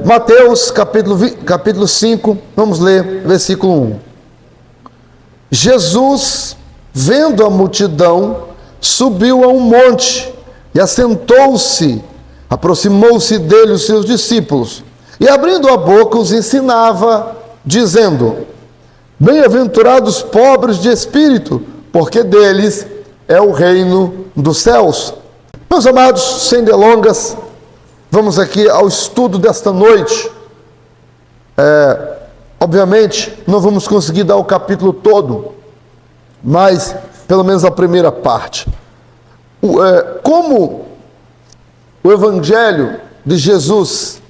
Mateus capítulo 5, vamos ler versículo 1. Jesus, vendo a multidão, subiu a um monte e assentou-se. Aproximou-se dele os seus discípulos e, abrindo a boca, os ensinava, dizendo: Bem-aventurados os pobres de espírito, porque deles é o reino dos céus. Meus amados, sem delongas, vamos aqui ao estudo desta noite. Obviamente, não vamos conseguir dar o capítulo todo, mas pelo menos a primeira parte. Como o Evangelho de Jesus,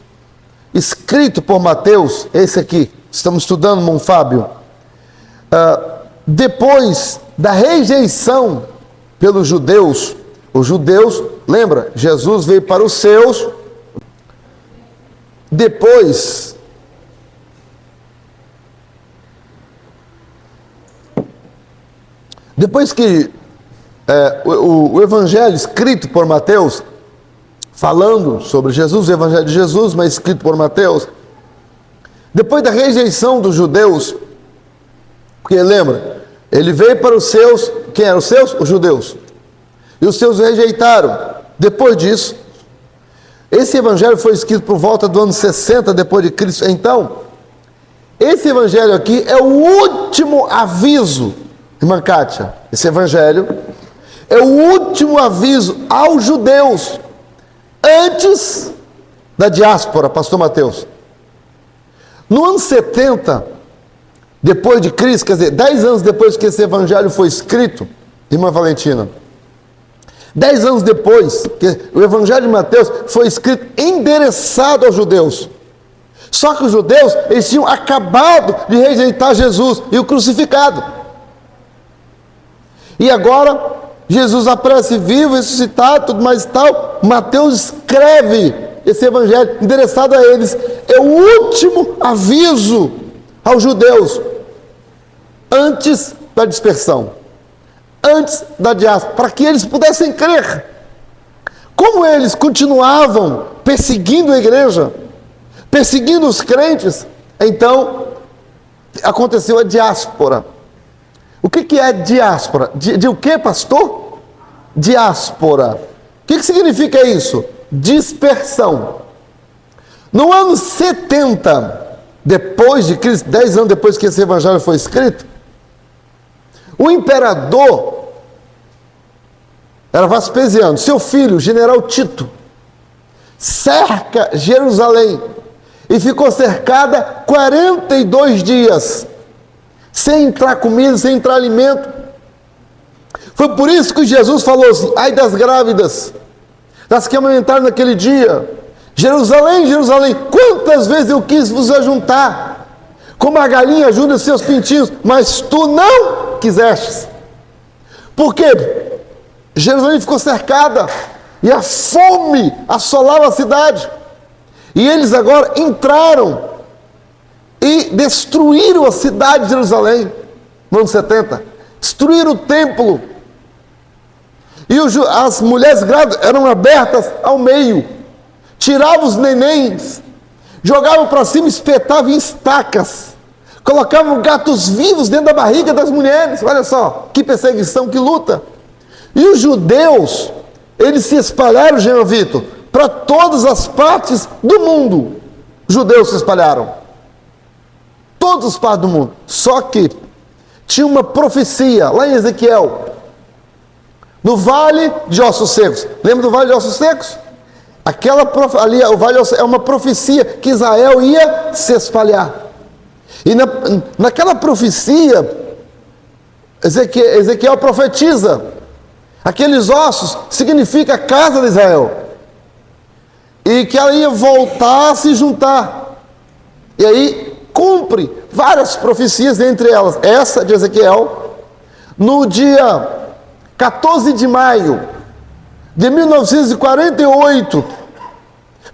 escrito por Mateus, esse aqui, estamos estudando, irmão Fábio, depois da rejeição pelos judeus, os judeus, lembra, Jesus veio para os seus, depois que o Evangelho escrito por Mateus, falando sobre Jesus, o Evangelho de Jesus, mas escrito por Mateus, depois da rejeição dos judeus, porque lembra, ele veio para os seus, quem eram os seus? Os judeus, e os seus rejeitaram. Depois disso, esse Evangelho foi escrito por volta do ano 60 depois de Cristo. Então, esse Evangelho aqui é o último aviso, irmã Kátia, esse Evangelho é o último aviso aos judeus, antes da diáspora, pastor Mateus. No ano 70, depois de Cristo, quer dizer, 10 anos depois que esse Evangelho foi escrito, irmã Valentina, 10 anos depois, que o Evangelho de Mateus foi escrito endereçado aos judeus. Só que os judeus, eles tinham acabado de rejeitar Jesus e o crucificado. E agora, Jesus aparece vivo, ressuscitado, tudo mais e tal. Mateus escreve esse Evangelho endereçado a eles. É o último aviso aos judeus, antes da dispersão, antes da diáspora, para que eles pudessem crer. Como eles continuavam perseguindo a igreja, perseguindo os crentes, então aconteceu a diáspora. O que é diáspora? De o que, pastor? Diáspora. O que significa isso? Dispersão. No ano 70, depois de Cristo, 10 anos depois que esse Evangelho foi escrito, o imperador era Vespasiano, seu filho, o general Tito, cerca Jerusalém e ficou cercada 42 dias, sem entrar comida, sem entrar alimento. Foi por isso que Jesus falou assim: ai das grávidas, das que amamentaram naquele dia. Jerusalém, Jerusalém, quantas vezes eu quis vos ajuntar, como a galinha ajuda os seus pintinhos, mas tu não quisestes. Porque Jerusalém ficou cercada e a fome assolava a cidade. E eles agora entraram e destruíram a cidade de Jerusalém no ano 70. Destruíram o templo. E as mulheres grávidas eram abertas ao meio. Tiravam os nenéns, jogavam para cima, espetavam em estacas. Colocavam gatos vivos dentro da barriga das mulheres. Olha só, que perseguição, que luta. E os judeus, eles se espalharam, Jean Vitor, para todas as partes do mundo. Os judeus se espalharam. Todas as partes do mundo. Só que tinha uma profecia lá em Ezequiel, no Vale de Ossos Secos. Lembra do Vale de Ossos Secos? Ali, o Vale de Ossos é uma profecia que Israel ia se espalhar. E naquela profecia, Ezequiel profetiza: aqueles ossos significa a casa de Israel, e que ela ia voltar a se juntar. E aí cumpre várias profecias, entre elas essa de Ezequiel, no dia 14 de maio de 1948,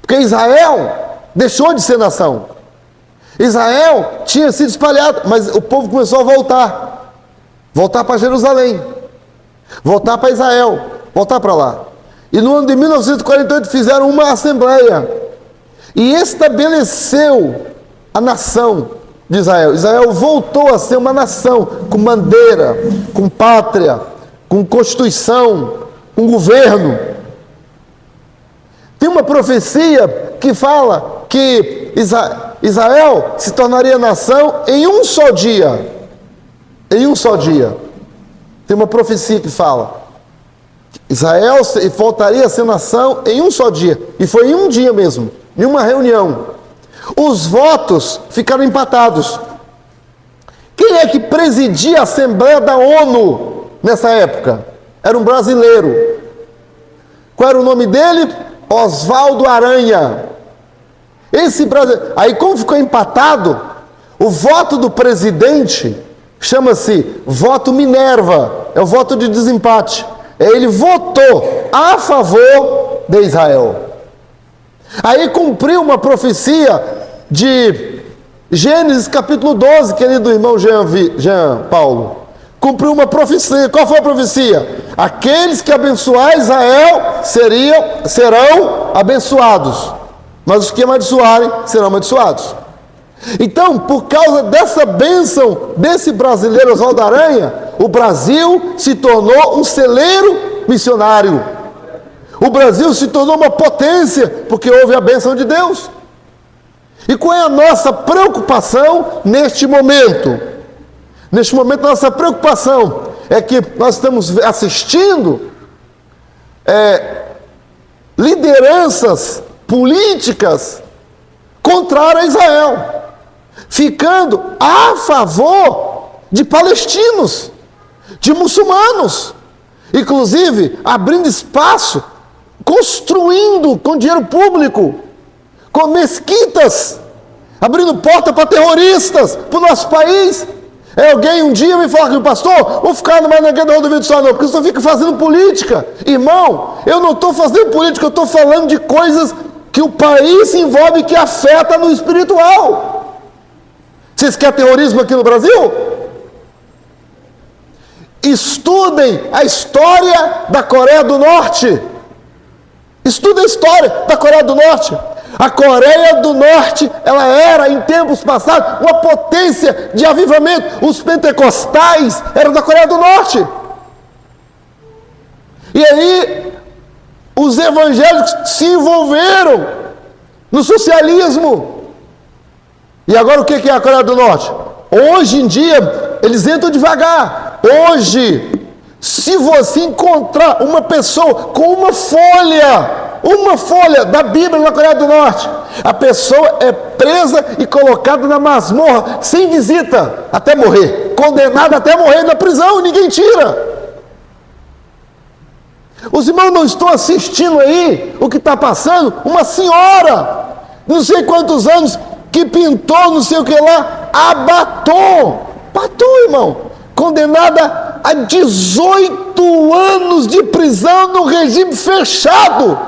porque Israel deixou de ser nação. Israel tinha sido espalhado, mas o povo começou a voltar para Jerusalém, voltar para Israel, voltar para lá. E no ano de 1948 fizeram uma assembleia. e estabeleceu a nação de Israel. Israel voltou a ser uma nação com bandeira, com pátria, com constituição, com governo. Tem uma profecia que fala que Israel se tornaria nação em um só dia. Em um só dia. Tem uma profecia que fala: Israel voltaria a ser nação em um só dia. E foi em um dia mesmo, em uma reunião. Os votos ficaram empatados. Quem é que presidia a Assembleia da ONU nessa época? Era um brasileiro. Qual era o nome dele? Oswaldo Aranha. Esse brasileiro. Aí, como ficou empatado, o voto do presidente chama-se voto Minerva. É o voto de desempate. Ele votou a favor de Israel. Aí cumpriu uma profecia de Gênesis capítulo 12, querido irmão Jean Paulo. Cumpriu uma profecia. Qual foi a profecia? Aqueles que abençoar Israel serão abençoados, mas os que amaldiçoarem serão amaldiçoados. Então, por causa dessa bênção desse brasileiro Oswaldo Aranha, o Brasil se tornou um celeiro missionário. O Brasil se tornou uma potência, porque houve a bênção de Deus. E qual é a nossa preocupação neste momento? Neste momento, nossa preocupação é que nós estamos assistindo lideranças políticas contrárias a Israel, ficando a favor de palestinos, de muçulmanos, inclusive abrindo espaço, construindo com dinheiro público, com mesquitas, abrindo porta para terroristas, para o nosso país. Alguém um dia me falou: pastor, vou ficar mais na guerra do vídeo só não, porque você fica fazendo política. Irmão, eu não estou fazendo política, eu estou falando de coisas que o país se envolve, que afeta no espiritual. Vocês querem terrorismo aqui no Brasil? Estudem a história da Coreia do Norte. Estudem a história da Coreia do Norte. A Coreia do Norte, ela era, em tempos passados, uma potência de avivamento. Os pentecostais eram da Coreia do Norte. E aí, os evangélicos se envolveram no socialismo. E agora o que é a Coreia do Norte? Hoje em dia, eles entram devagar. Hoje, se você encontrar uma pessoa com uma folha da Bíblia na Coreia do Norte, a pessoa é presa e colocada na masmorra, sem visita, até morrer, condenada até morrer na prisão, e ninguém tira. Os irmãos não estão assistindo aí o que está passando? Uma senhora, não sei quantos anos, que pintou não sei o que lá, a batom, irmão, condenada a 18 anos de prisão no regime fechado.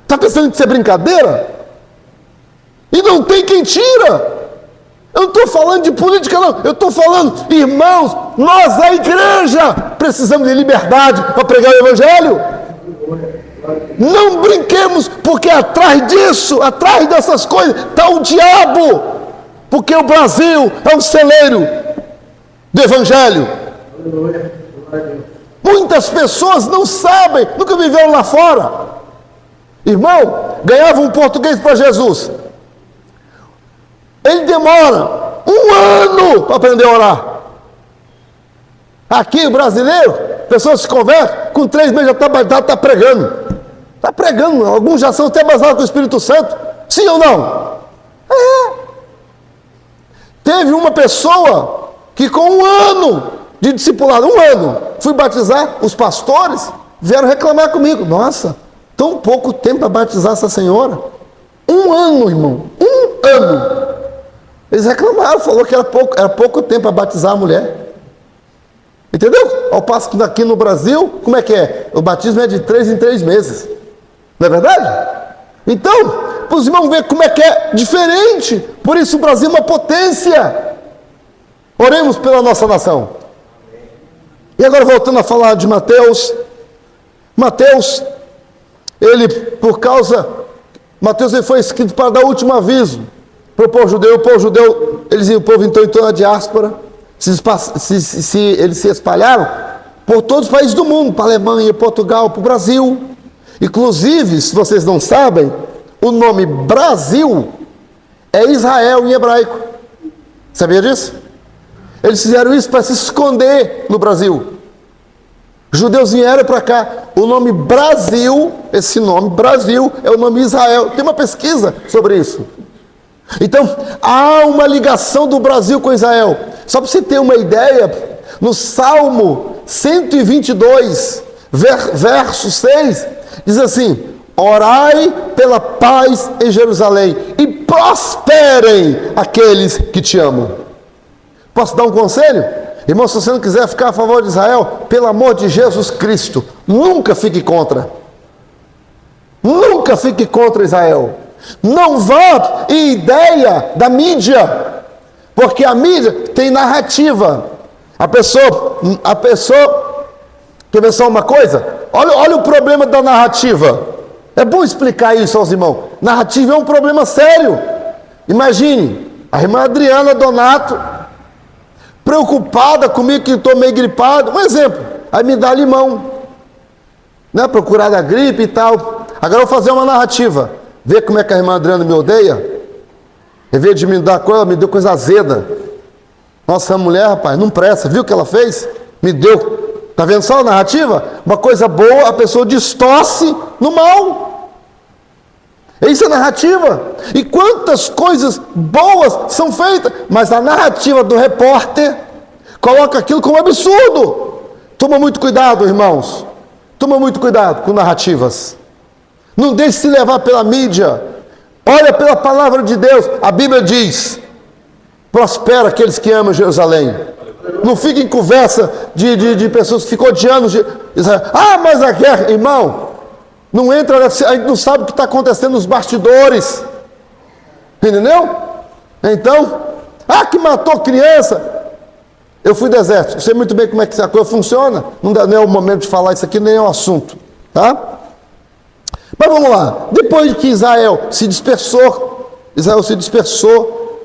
Está pensando que isso é brincadeira? E não tem quem tira. Eu não estou falando de política, não. Eu estou falando, irmãos, nós, a igreja, precisamos de liberdade para pregar o evangelho. Não brinquemos, porque atrás disso, atrás dessas coisas, está o diabo. Porque o Brasil é um celeiro do evangelho. Muitas pessoas não sabem, nunca viveram lá fora. Irmão, ganhava um português para Jesus. Ele demora 1 ano para aprender a orar. Aqui, o brasileiro, pessoas se convertem, com 3 meses já está pregando. Está pregando, alguns já são até batizados com o Espírito Santo. Sim ou não? Teve uma pessoa que com 1 ano de discipulado, 1 ano, fui batizar, os pastores vieram reclamar comigo. Nossa, tão pouco tempo para batizar essa senhora. 1 ano, irmão. 1 ano. Eles reclamaram, falou que era pouco tempo para batizar a mulher. Entendeu? Ao passo que aqui no Brasil, como é que é? O batismo é de 3 em 3 meses. Não é verdade? Então, para os irmãos verem como é que é diferente. Por isso o Brasil é uma potência. Oremos pela nossa nação. E agora voltando a falar de Mateus. Mateus, ele, por causa Mateus ele foi escrito para dar o último aviso para o povo judeu. O povo judeu, o povo então entrou na diáspora, eles se espalharam por todos os países do mundo, para a Alemanha, Portugal, para o Brasil. Inclusive, se vocês não sabem, o nome Brasil é Israel em hebraico. Sabia disso? Eles fizeram isso para se esconder no Brasil. Os judeus vieram para cá. O nome Brasil, esse nome Brasil, é o nome Israel. Tem uma pesquisa sobre isso. Então, há uma ligação do Brasil com Israel. Só para você ter uma ideia, no Salmo 122, verso 6, diz assim: orai pela paz em Jerusalém e prosperem aqueles que te amam. Posso dar um conselho? Irmão, se você não quiser ficar a favor de Israel, pelo amor de Jesus Cristo, nunca fique contra. Nunca fique contra Israel. Não vá em ideia da mídia, porque a mídia tem narrativa. A pessoa, quer ver só uma coisa? Olha o problema da narrativa. É bom explicar isso aos irmãos. Narrativa é um problema sério. Imagine, a irmã Adriana Donato, preocupada comigo que estou meio gripado. Um exemplo, aí me dá limão, né? Procurar da gripe e tal. Agora eu vou fazer uma narrativa. Vê como é que a irmã Adriana me odeia? Em vez de me dar coisa, ela me deu coisa azeda. Nossa, a mulher, rapaz, não presta. Viu o que ela fez? Me deu. Está vendo só a narrativa? Uma coisa boa, a pessoa distorce no mal. Isso é narrativa. E quantas coisas boas são feitas, mas a narrativa do repórter coloca aquilo como absurdo. Toma muito cuidado, irmãos. Toma muito cuidado com narrativas. Não deixe se levar pela mídia. Olha pela palavra de Deus. A Bíblia diz: prospera aqueles que amam Jerusalém. Não fique em conversa de pessoas que ficam odiando Israel. Ah, mas a guerra, irmão, não entra, a gente não sabe o que está acontecendo nos bastidores. Entendeu? Então, que matou criança. Eu fui do exército, sei muito bem como é que essa coisa funciona. Não é o momento de falar isso aqui, nem é o assunto. Tá? Mas vamos lá. Depois que Israel se dispersou,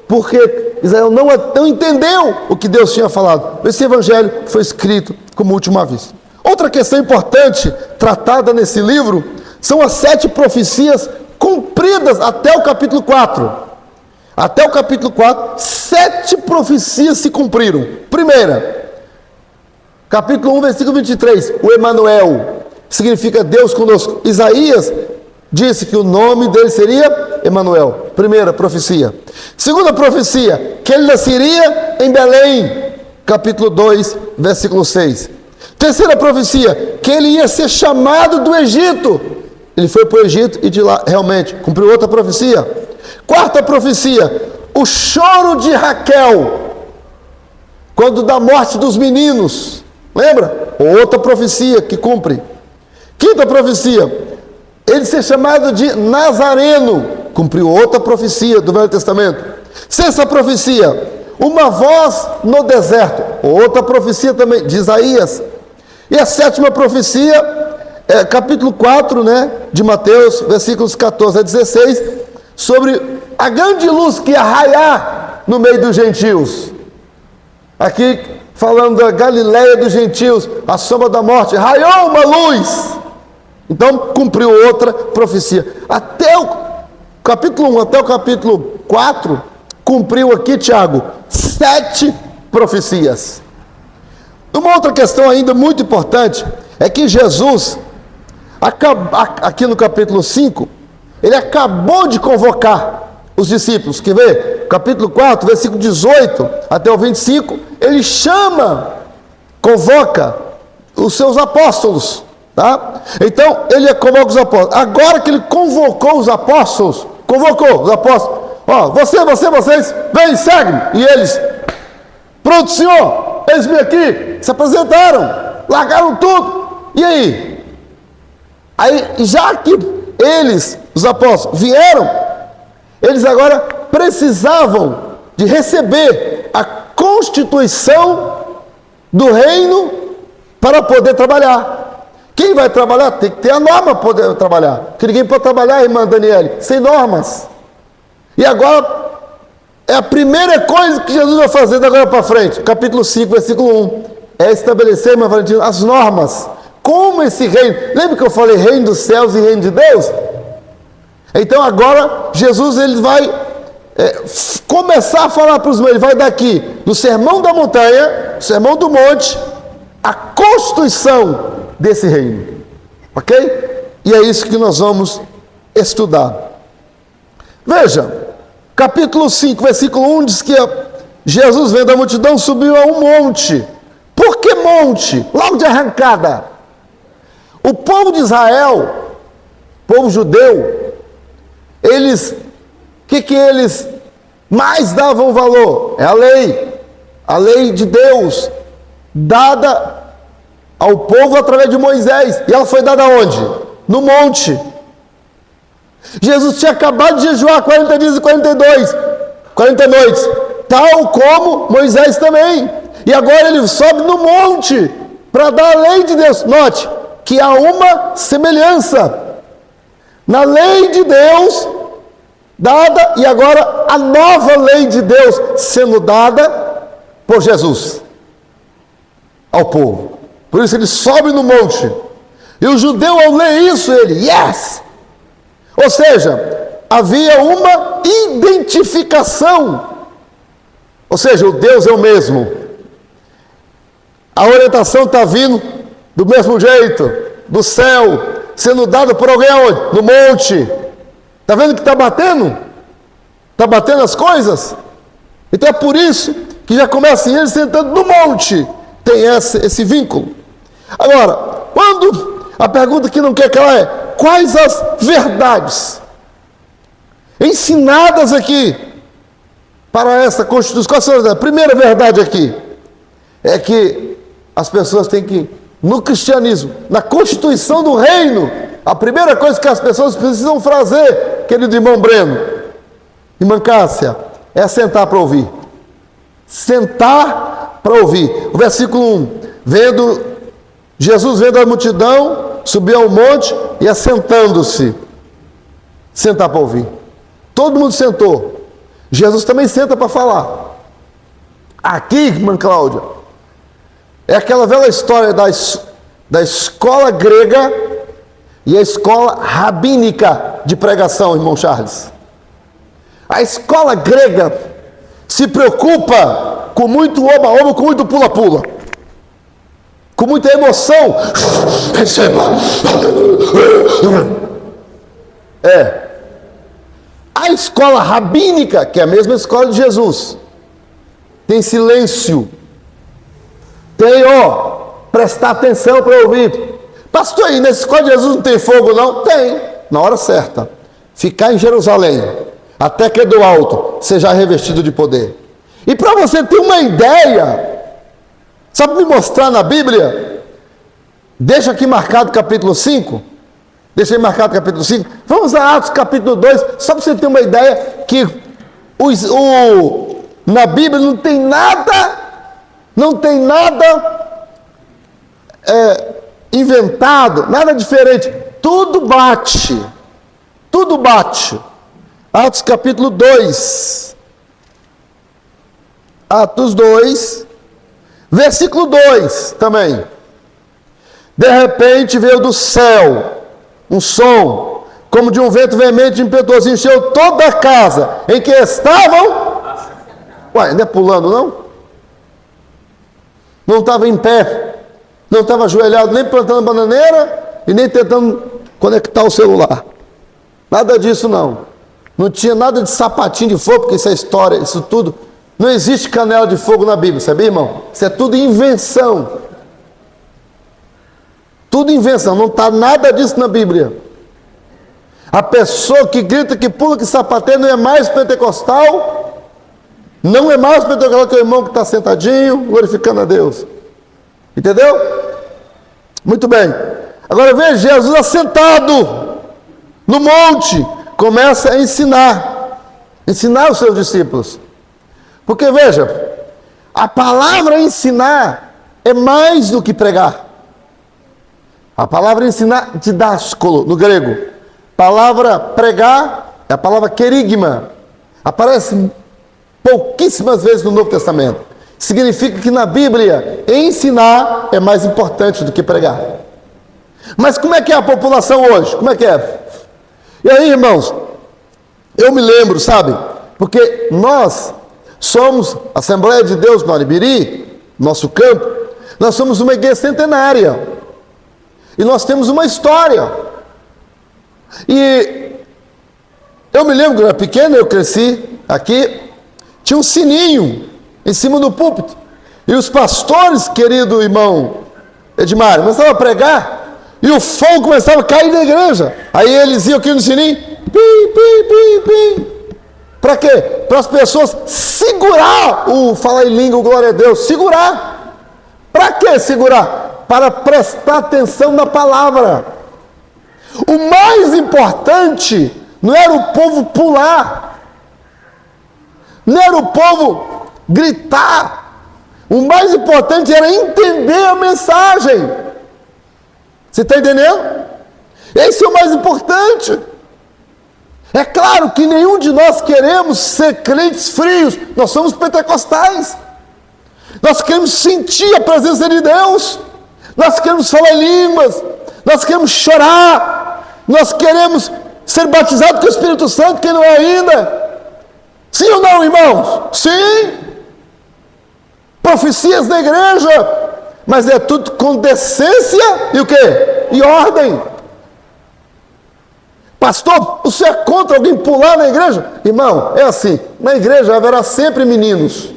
porque Israel não entendeu o que Deus tinha falado. Esse evangelho foi escrito como último aviso. Outra questão importante tratada nesse livro são as 7 profecias cumpridas até o capítulo 4. Até o capítulo 4, 7 profecias se cumpriram. Primeira, capítulo 1, versículo 23, o Emanuel, significa Deus conosco. Isaías disse que o nome dele seria Emanuel. Primeira profecia. Segunda profecia, que ele nasceria em Belém. Capítulo 2, versículo 6. Terceira profecia, que ele ia ser chamado do Egito. Ele foi para o Egito e de lá realmente cumpriu outra profecia. Quarta profecia, o choro de Raquel, quando da morte dos meninos. Lembra? Outra profecia que cumpre. Quinta profecia, ele ser chamado de Nazareno, cumpriu outra profecia do Velho Testamento. Sexta profecia, uma voz no deserto, outra profecia também de Isaías. E a sétima profecia, capítulo 4, né, de Mateus, versículos 14 a 16, sobre a grande luz que ia raiar no meio dos gentios. Aqui falando da Galileia dos gentios, a sombra da morte, raiou uma luz. Então cumpriu outra profecia. Até o capítulo 1 até o capítulo 4, cumpriu aqui, Tiago, 7 profecias. Uma outra questão ainda muito importante é que Jesus, aqui no capítulo 5, ele acabou de convocar os discípulos. Quer ver? Capítulo 4, versículo 18 até o 25, ele convoca os seus apóstolos. Tá? Então, ele convoca os apóstolos. Agora que ele convocou os apóstolos, ó, vocês, vem, segue-me. E eles, pronto, Senhor, eis-me aqui. Se apresentaram, largaram tudo. E aí? Aí, já que eles, os apóstolos, vieram, eles agora precisavam de receber a constituição do reino para poder trabalhar. Quem vai trabalhar tem que ter a norma para poder trabalhar. Porque ninguém pode trabalhar, irmã Daniele, sem normas. E agora, é a primeira coisa que Jesus vai fazer da agora para frente. Capítulo 5, versículo 1. É estabelecer, irmã Valentina, as normas. Como esse reino... Lembra que eu falei reino dos céus e reino de Deus? Então agora, Jesus ele vai começar a falar para os meus. Ele vai daqui, do sermão da montanha, sermão do monte, a constituição desse reino. Ok? E é isso que nós vamos estudar. Veja, capítulo 5, versículo 1 diz que Jesus, vendo a multidão, subiu a um monte. Por que monte? Logo de arrancada. O povo de Israel, povo judeu, eles, que eles mais davam valor? É a lei de Deus, dada ao povo através de Moisés. E ela foi dada onde? No monte. Jesus tinha acabado de jejuar 40 dias e 40 noites, tal como Moisés também. E agora ele sobe no monte para dar a lei de Deus. Note que há uma semelhança na lei de Deus dada e agora a nova lei de Deus sendo dada por Jesus ao povo. Por isso ele sobe no monte. E o judeu, ao ler isso, ele, yes! Ou seja, havia uma identificação. Ou seja, o Deus é o mesmo. A orientação está vindo do mesmo jeito, do céu, sendo dada por alguém aonde? No monte. Está vendo que está batendo? Está batendo as coisas? Então é por isso que já começa ele sentando no monte. Tem esse vínculo. Agora, quando a pergunta que não quer calar é: quais as verdades ensinadas aqui para essa Constituição? Qual é a primeira verdade aqui? É que as pessoas têm que, no cristianismo, na Constituição do reino, a primeira coisa que as pessoas precisam fazer, querido irmão Breno, irmã Cássia, é sentar para ouvir. Sentar para ouvir. O versículo 1, Jesus vendo a multidão, subiu ao monte e assentando-se. Sentar para ouvir. Todo mundo sentou. Jesus também senta para falar. Aqui, irmã Cláudia, é aquela velha história da escola grega e a escola rabínica de pregação, irmão Charles. A escola grega se preocupa com muito oba-oba, com muito pula-pula, com muita emoção. Receba. A escola rabínica, que é a mesma escola de Jesus, tem silêncio. Tem, prestar atenção para ouvir. Pastor, aí nessa escola de Jesus não tem fogo não? Tem, na hora certa. Ficar em Jerusalém, até que do alto seja revestido de poder. E para você ter uma ideia, sabe me mostrar na Bíblia? Deixa aqui marcado capítulo 5. Deixa aí marcado capítulo 5. Vamos a Atos capítulo 2, só para você ter uma ideia que na Bíblia não tem nada inventado, nada diferente. Tudo bate. Atos capítulo 2. Atos 2, versículo 2 também. De repente veio do céu um som, como de um vento veemente e impetuoso, encheu toda a casa em que estavam. Ué, não é pulando não? Não estava em pé, não estava ajoelhado, nem plantando bananeira e nem tentando conectar o celular. Nada disso não. Não tinha nada de sapatinho de fogo, porque isso é história, isso tudo. Não existe canela de fogo na Bíblia, sabia, irmão? Isso é tudo invenção. Tudo invenção, não está nada disso na Bíblia. A pessoa que grita, que pula, que sapateia não é mais pentecostal. Não é mais pentecostal que o irmão que está sentadinho, glorificando a Deus. Entendeu? Muito bem. Agora veja, Jesus assentado no monte, começa a ensinar os seus discípulos. Porque veja, a palavra ensinar é mais do que pregar. A palavra ensinar, didáskolo, no grego. Palavra pregar é a palavra querigma. Aparece pouquíssimas vezes no Novo Testamento. Significa que na Bíblia, ensinar é mais importante do que pregar. Mas como é que é a população hoje? Como é que é? E aí, irmãos, eu me lembro, sabe? Porque nós somos Assembleia de Deus no Aribiri, nosso campo, nós somos uma igreja centenária. E nós temos uma história. E eu me lembro que eu era pequeno, eu cresci aqui, tinha um sininho em cima do púlpito. E os pastores, querido irmão Edmar, começavam a pregar e o fogo começava a cair na igreja. Aí eles iam aqui no sininho, pim, pim, pim, pim. Para quê? Para as pessoas segurar o falar em língua, glória a Deus, segurar. Para que segurar? Para prestar atenção na palavra. O mais importante não era o povo pular, não era o povo gritar. O mais importante era entender a mensagem. Você está entendendo? Esse é o mais importante. É claro que nenhum de nós queremos ser crentes frios. Nós somos pentecostais. Nós queremos sentir a presença de Deus. Nós queremos falar em línguas. Nós queremos chorar. Nós queremos ser batizados com o Espírito Santo, quem não é ainda. Sim ou não, irmãos? Sim. Profecias da igreja. Mas é tudo com decência e o quê? E ordem. Pastor, você é contra alguém pular na igreja? Irmão, é assim, na igreja haverá sempre meninos.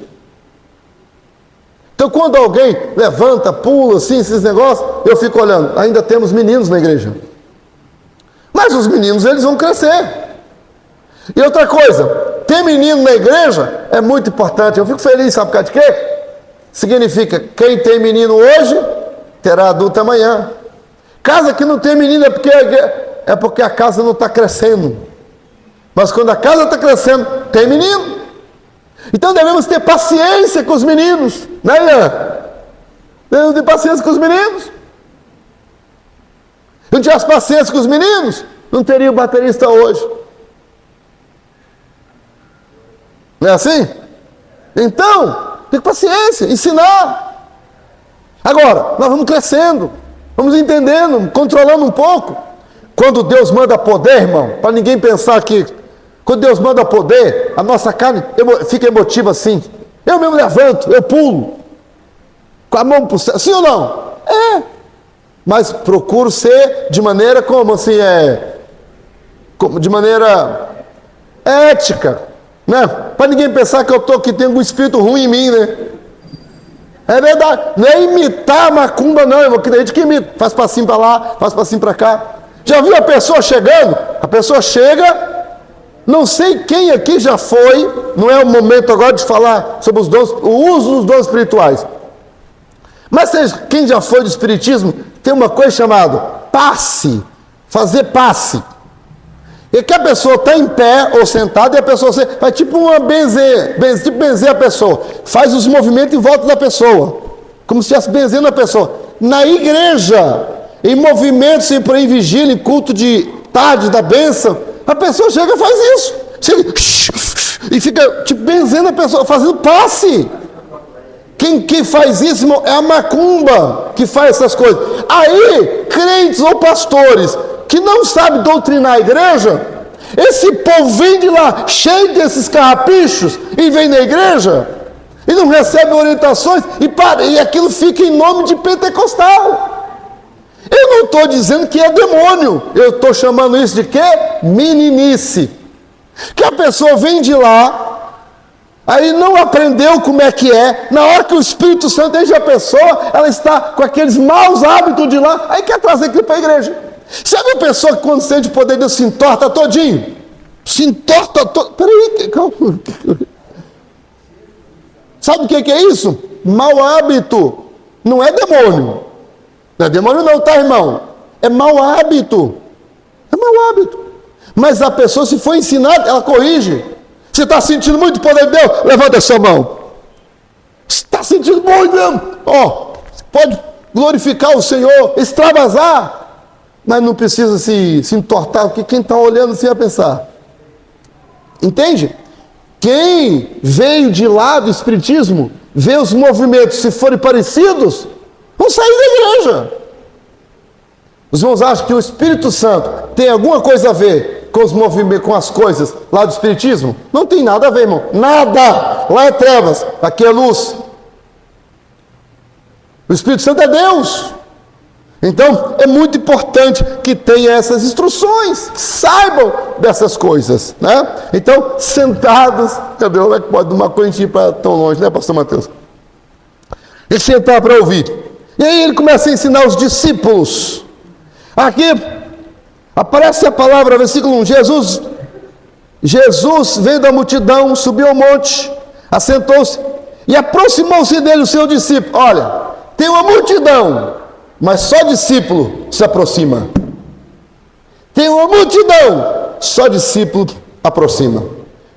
Então quando alguém levanta, pula, assim, esses negócios, eu fico olhando, ainda temos meninos na igreja. Mas os meninos, eles vão crescer. E outra coisa, ter menino na igreja é muito importante. Eu fico feliz, sabe por causa de quê? Significa, quem tem menino hoje, terá adulto amanhã. Casa que não tem menino é porque a casa não está crescendo. Mas quando a casa está crescendo, tem menino. Então devemos ter paciência com os meninos. Né, Ian? Devemos ter paciência com os meninos. Se não tivesse paciência com os meninos, não teria o baterista hoje. Não é assim? Então, tem paciência, ensinar. Agora, nós vamos crescendo, vamos entendendo, controlando um pouco. Quando Deus manda poder, irmão, para ninguém pensar que quando Deus manda poder, a nossa carne fica emotiva assim. Eu mesmo levanto, eu pulo, com a mão para o céu, sim ou não? É. Mas procuro ser de maneira como assim, de maneira ética, né? Para ninguém pensar que eu estou aqui, tem um espírito ruim em mim, né? É verdade, não é imitar a macumba não, irmão, que tem gente que imita, faz passinho para lá, faz passinho para cá. Já viu a pessoa chegando? A pessoa chega, não sei quem aqui já foi, não é o momento agora de falar sobre os dons, o uso dos dons espirituais. Mas quem já foi do espiritismo, tem uma coisa chamada passe, fazer passe. E que a pessoa está em pé ou sentada e a pessoa faz tipo uma benzer a pessoa, faz os movimentos em volta da pessoa, como se estivesse benzendo a pessoa. Na igreja, em movimentos, em vigília, em culto de tarde da bênção, a pessoa chega e faz isso. Chega, e fica tipo benzendo a pessoa, fazendo passe. Quem faz isso, irmão, é a macumba que faz essas coisas. Aí, crentes ou pastores que não sabem doutrinar a igreja, esse povo vem de lá cheio desses carrapichos e vem na igreja e não recebe orientações e aquilo fica em nome de pentecostal. Eu não estou dizendo que é demônio, eu estou chamando isso de quê? Meninice. Que a pessoa vem de lá, aí não aprendeu como é que é, na hora que o Espírito Santo enche a pessoa, ela está com aqueles maus hábitos de lá, aí quer trazer aquilo para a igreja. Sabe a pessoa que quando sente o poder de Deus se entorta todinho? Se entorta todo. Peraí, calma. Sabe o que é isso? Mau hábito. Não é demônio. Não é demônio não, tá, irmão? É mau hábito. É mau hábito. Mas a pessoa, se for ensinada, ela corrige. Você está sentindo muito o poder de Deus? Levanta a sua mão. Você está sentindo muito mesmo? Ó, pode glorificar o Senhor, extravasar, mas não precisa se entortar, porque quem está olhando assim vai pensar. Entende? Quem veio de lá do Espiritismo, vê os movimentos, se forem parecidos, vão sair da igreja. Os irmãos acham que o Espírito Santo tem alguma coisa a ver com os movimentos, com as coisas lá do Espiritismo? Não tem nada a ver, irmão. Nada! Lá é trevas, aqui é luz. O Espírito Santo é Deus. Então, é muito importante que tenha essas instruções, que saibam dessas coisas, né? Então, sentados, cadê? Como é que pode uma coisa ir para tão longe, né, pastor Mateus? E sentar para ouvir. E aí ele começa a ensinar os discípulos. Aqui aparece a palavra, versículo 1, Jesus veio da multidão, subiu ao monte, assentou-se e aproximou-se dele o seu discípulo. Olha, tem uma multidão, mas só discípulo se aproxima. Tem uma multidão, só discípulo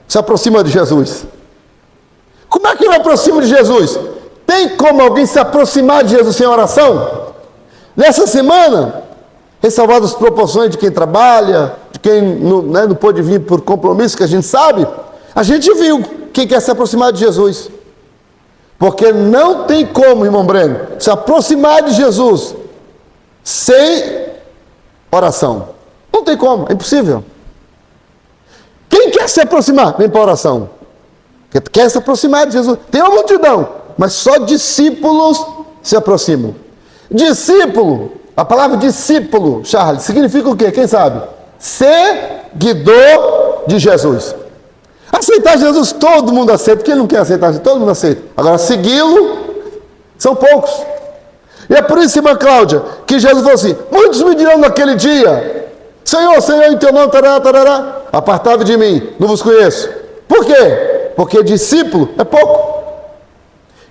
se aproxima de Jesus. Como é que ele aproxima de Jesus? Tem como alguém se aproximar de Jesus sem oração? Nessa semana, ressalvado as proporções de quem trabalha, de quem não pôde vir por compromisso, que a gente sabe, a gente viu quem quer se aproximar de Jesus. Porque não tem como, irmão Breno, se aproximar de Jesus sem oração. Não tem como, é impossível. Quem quer se aproximar? Vem para a oração. Quer se aproximar de Jesus. Tem uma multidão, mas só discípulos se aproximam. Discípulo, a palavra discípulo, Charles, significa o quê? Quem sabe? Seguidor de Jesus. Aceitar Jesus, todo mundo aceita. Quem não quer aceitar, todo mundo aceita. Agora, segui-lo, são poucos. E é por isso, irmã Cláudia, que Jesus falou assim: muitos me dirão naquele dia: Senhor, Senhor, em teu nome, tarará, tarará, apartai-vos de mim, não vos conheço. Por quê? Porque discípulo é pouco.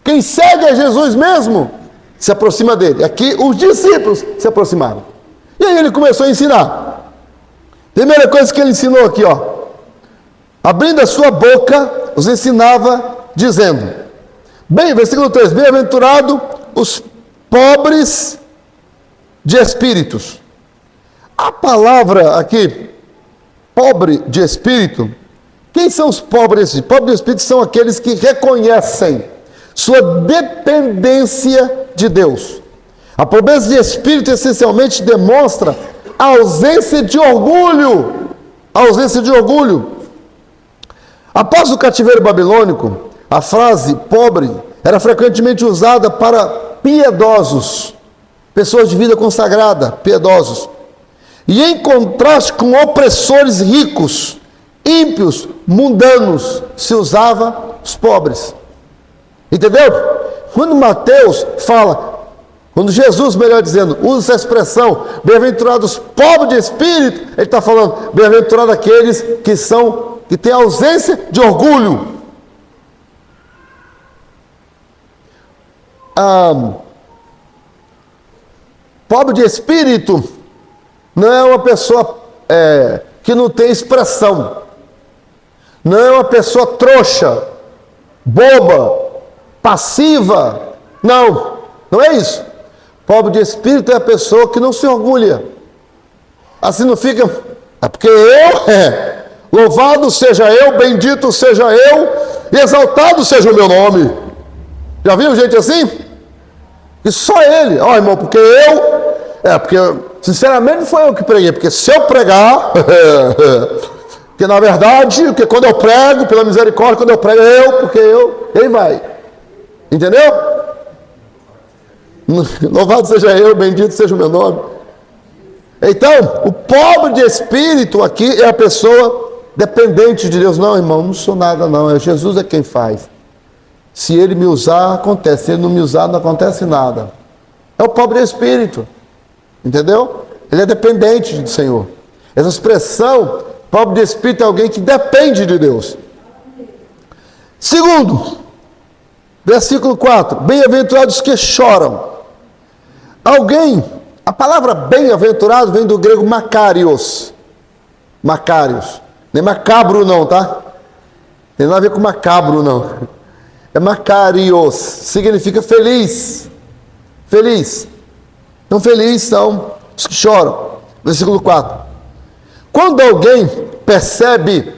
Quem segue a Jesus mesmo, se aproxima dele. Aqui, os discípulos se aproximaram. E aí ele começou a ensinar. Primeira coisa que ele ensinou aqui, ó. Abrindo a sua boca, os ensinava, dizendo, versículo 3, bem-aventurado os pobres de espíritos. A palavra aqui, pobre de espírito, quem são os pobres? Pobres de espírito são aqueles que reconhecem sua dependência de Deus. A pobreza de espírito essencialmente demonstra a ausência de orgulho. A ausência de orgulho. Após o cativeiro babilônico, a frase pobre era frequentemente usada para piedosos, pessoas de vida consagrada, piedosos. E em contraste com opressores ricos, ímpios, mundanos, se usava os pobres. Entendeu? Quando Mateus fala, quando Jesus, melhor dizendo, usa essa expressão, bem-aventurados pobres de espírito, ele está falando, bem-aventurados aqueles que têm ausência de orgulho. Pobre de espírito não é uma pessoa que não tem expressão, não é uma pessoa trouxa, boba, passiva. Não é isso. Pobre de espírito é a pessoa que não se orgulha. Assim não fica, porque louvado seja eu, bendito seja eu, e exaltado seja o meu nome. Já viu gente assim? E só ele, irmão, porque sinceramente não foi eu que preguei, porque se eu pregar, porque na verdade, porque quando eu prego, pela misericórdia, quando eu prego ele vai. Entendeu? Louvado seja eu, bendito seja o meu nome. Então, o pobre de espírito aqui é a pessoa dependente de Deus. Não, irmão, não sou nada não, Jesus é quem faz. Se ele me usar, acontece. Se ele não me usar, não acontece nada. É o pobre de espírito. Entendeu? Ele é dependente do Senhor. Essa expressão, pobre de espírito, é alguém que depende de Deus. Segundo, versículo 4. Bem-aventurados que choram. A palavra bem-aventurado vem do grego makarios. Makarios. Nem macabro não, tá? Tem nada a ver com macabro não. É makarios. Significa feliz. Feliz. Então felizes são os que choram. Versículo 4. Quando alguém percebe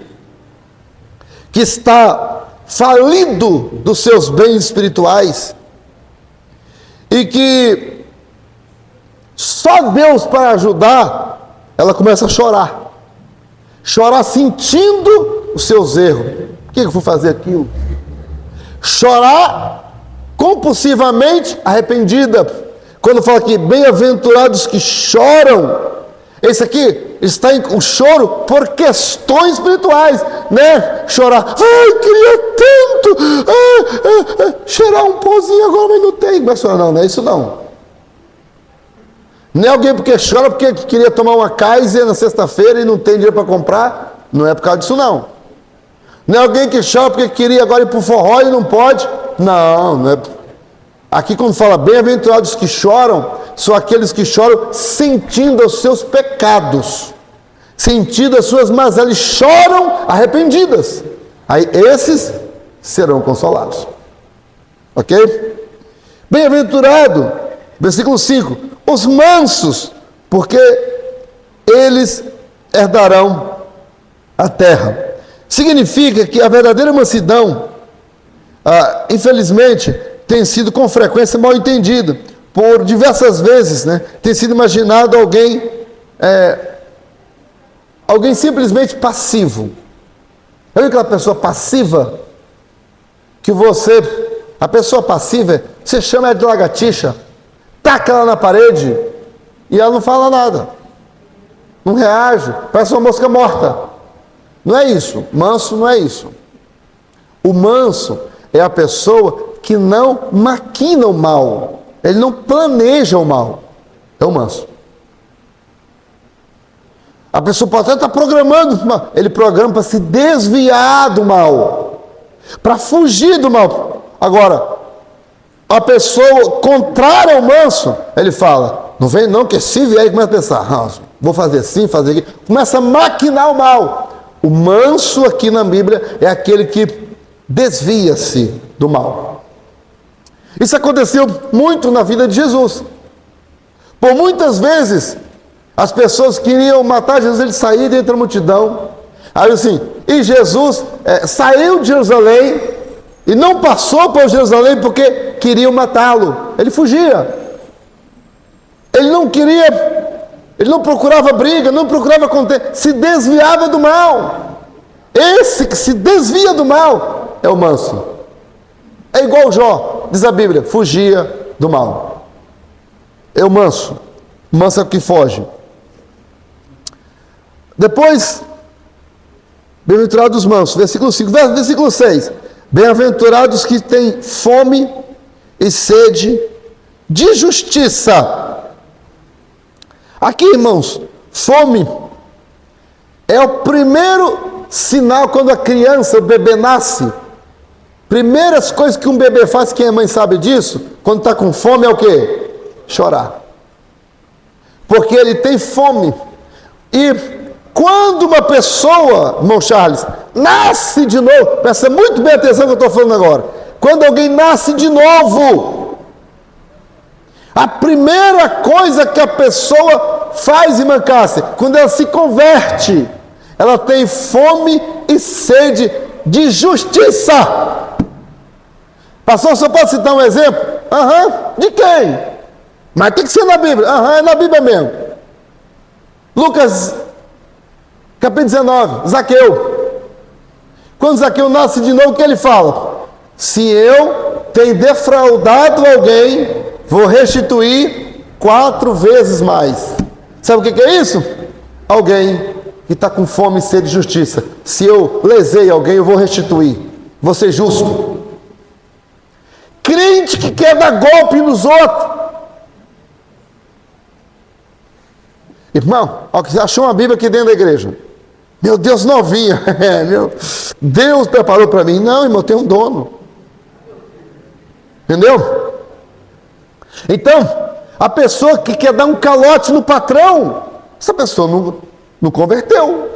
que está falido dos seus bens espirituais e que só Deus para ajudar, ela começa a chorar. Chorar sentindo os seus erros. Por que eu fui fazer aquilo? Chorar compulsivamente arrependida. Quando fala que bem-aventurados que choram, esse aqui está em um choro por questões espirituais, né? Chorar, ai, queria tanto, cheirar um pozinho agora, mas não tem. Mas não é isso não. Não é alguém porque chora porque queria tomar uma Kaiser na sexta-feira e não tem dinheiro para comprar. Não é por causa disso não. Não é alguém que chora porque queria agora ir para o forró e não pode. Não é. Aqui quando fala bem-aventurados que choram, são aqueles que choram sentindo os seus pecados, sentindo as suas mazelas, eles choram arrependidas. Aí esses serão consolados. Ok? Bem-aventurado, versículo 5, os mansos, porque eles herdarão a terra. Significa que a verdadeira mansidão, infelizmente, tem sido com frequência mal entendida. Por diversas vezes, né, tem sido imaginado alguém simplesmente passivo. Sabe aquela pessoa passiva? Que a pessoa passiva, você chama ela de lagartixa, taca ela na parede e ela não fala nada. Não reage, parece uma mosca morta. Não é isso, manso não é isso. O manso é a pessoa que não maquina o mal, ele não planeja o mal, é o manso. A pessoa pode até estar programando, ele programa para se desviar do mal, para fugir do mal. Agora, a pessoa contrária ao manso, ele fala, não vem não, que se vier, ele começa a pensar, vou fazer assim, fazer aquilo, começa a maquinar o mal. O manso aqui na Bíblia é aquele que desvia-se do mal. Isso aconteceu muito na vida de Jesus. Por muitas vezes, as pessoas queriam matar Jesus, ele saía dentro da multidão. Aí assim, e Jesus saiu de Jerusalém e não passou por Jerusalém porque queriam matá-lo. Ele fugia. Ele não procurava briga, não procurava conter, se desviava do mal. Esse que se desvia do mal é o manso. É igual Jó, diz a Bíblia, fugia do mal. É o manso. O manso é o que foge. Depois, bem-aventurados os mansos, versículo 5, versículo 6. Bem-aventurados que têm fome e sede de justiça. Aqui, irmãos, fome é o primeiro sinal quando a criança, o bebê nasce. Primeiras coisas que um bebê faz, quem é mãe sabe disso, quando está com fome é o quê? Chorar. Porque ele tem fome. E quando uma pessoa, irmão Charles, nasce de novo, presta muito bem atenção no que eu estou falando agora. Quando alguém nasce de novo, a primeira coisa que a pessoa faz, irmã Cássia, quando ela se converte, ela tem fome e sede de justiça. Pastor, só pode citar um exemplo? De quem? Mas tem que ser na Bíblia. É na Bíblia mesmo. Lucas, capítulo 19, Zaqueu. Quando Zaqueu nasce de novo, o que ele fala? Se eu tenho defraudado alguém, vou restituir 4 vezes mais. Sabe o que é isso? Alguém que está com fome e sede de justiça. Se eu lesei alguém, eu vou restituir. Vou ser justo. Crente que quer dar golpe nos outros. Irmão, achou uma Bíblia aqui dentro da igreja. Meu Deus, novinha. Deus preparou para mim. Não, irmão, tem um dono. Entendeu? Então, a pessoa que quer dar um calote no patrão, essa pessoa não converteu.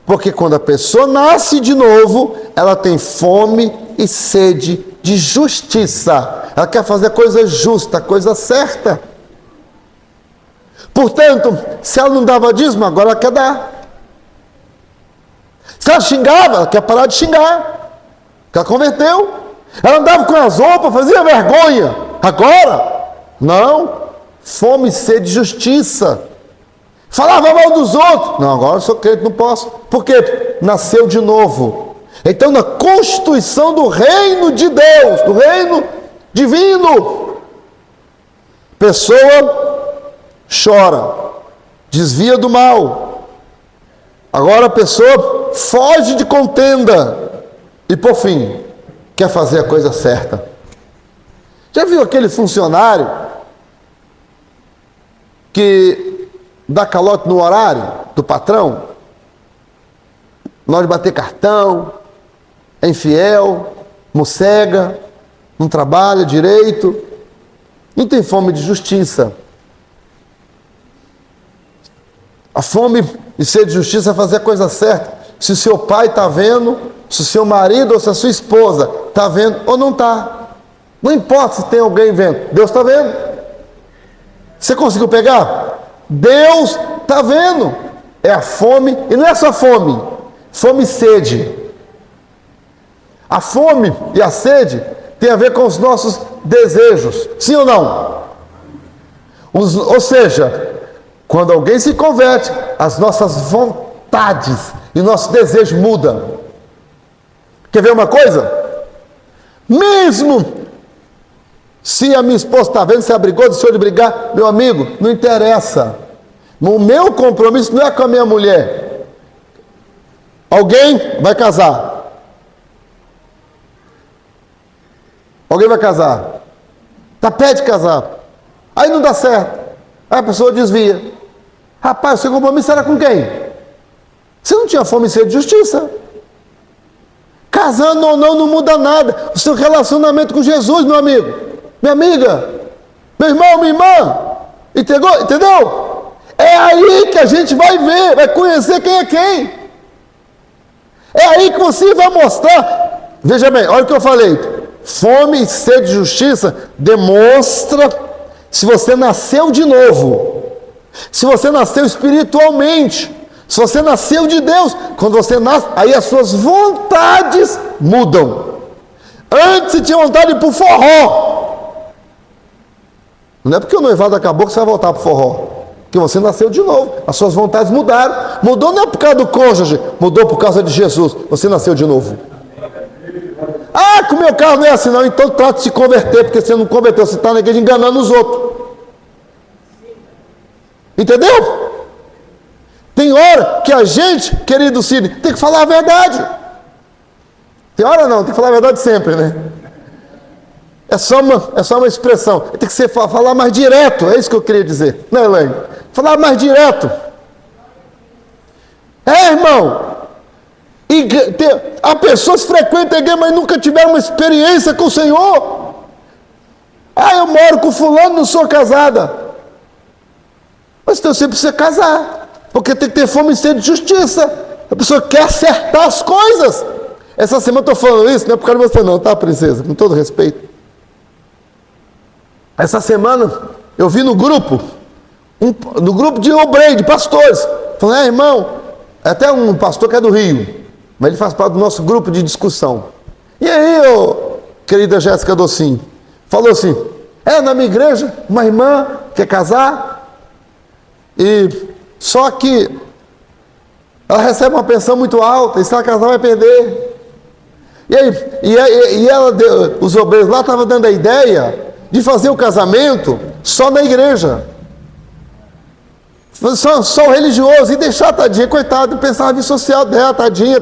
Porque quando a pessoa nasce de novo, ela tem fome e sede de justiça. Ela quer fazer a coisa justa, a coisa certa. Portanto, se ela não dava dízimo, agora ela quer dar. Se ela xingava, ela quer parar de xingar. Porque ela converteu. Ela andava com as roupas, fazia vergonha. Agora, não. Fome e sede de justiça. Falava mal dos outros. Não, agora eu sou crente, não posso. Por quê? Nasceu de novo. Então, na constituição do reino de Deus, do reino divino, pessoa chora, desvia do mal. Agora a pessoa foge de contenda e, por fim, quer fazer a coisa certa. Já viu aquele funcionário que dá calote no horário do patrão? Na hora de bater cartão, é infiel, mossega, não trabalha direito, não tem fome de justiça. A fome de ser de justiça é fazer a coisa certa. Se o seu pai está vendo, se o seu marido ou se a sua esposa está vendo ou não está. Não importa se tem alguém vendo, Deus está vendo. Você conseguiu pegar? Deus está vendo. É a fome, e não é só fome, fome e sede. A fome e a sede tem a ver com os nossos desejos, sim ou não? Ou seja, quando alguém se converte, as nossas vontades e nossos desejos mudam. Quer ver uma coisa? Mesmo se a minha esposa está vendo, se ela brigou, deixou de brigar, meu amigo, não interessa. O meu compromisso não é com a minha mulher. Alguém vai casar. Alguém vai casar. Está perto de casar. Aí não dá certo. Aí a pessoa desvia. Rapaz, o seu compromisso era com quem? Você não tinha fome e sede de justiça. Casando ou não, não muda nada. O seu relacionamento com Jesus, meu amigo, minha amiga, meu irmão, minha irmã, entendeu? É aí que a gente vai ver, vai conhecer quem é quem. É aí que você vai mostrar. Veja bem, olha o que eu falei. Fome e sede de justiça demonstra se você nasceu de novo, se você nasceu espiritualmente, se você nasceu de Deus. Quando você nasce, aí as suas vontades mudam. Antes você tinha vontade de ir para o forró. Não é porque o noivado acabou que você vai voltar para o forró, porque você nasceu de novo, as suas vontades mudaram. Mudou não é por causa do cônjuge, mudou por causa de Jesus. Você nasceu de novo. Ah, que o meu carro não é assim não, então trata de se converter, porque você não converteu, você está na igreja enganando os outros. Entendeu? Tem hora que a gente, querido Cid, tem que falar a verdade. Tem hora não, tem que falar a verdade sempre, né? É só uma expressão. Tem que falar mais direto, é isso que eu queria dizer. Não é, Elaine? Falar mais direto. É, irmão. Há pessoas que frequentam a igreja, mas nunca tiveram uma experiência com o Senhor. Ah, eu moro com fulano, não sou casada. Mas então você precisa casar, porque tem que ter fome e sede de justiça. A pessoa quer acertar as coisas. Essa semana eu estou falando isso, não é por causa de você não, tá, princesa? Com todo respeito. Essa semana eu vi no grupo de obreiros, de pastores, falando, irmão, é até um pastor que é do Rio, mas ele faz parte do nosso grupo de discussão. E aí, querida Jéssica Docinho, falou assim, na minha igreja, uma irmã quer casar, e só que ela recebe uma pensão muito alta, e se ela casar vai perder. E ela os obreiros lá estavam dando a ideia de fazer o casamento só na igreja. Só o religioso, e deixar a tadinha, coitado, pensar na vida social dela, tadinha.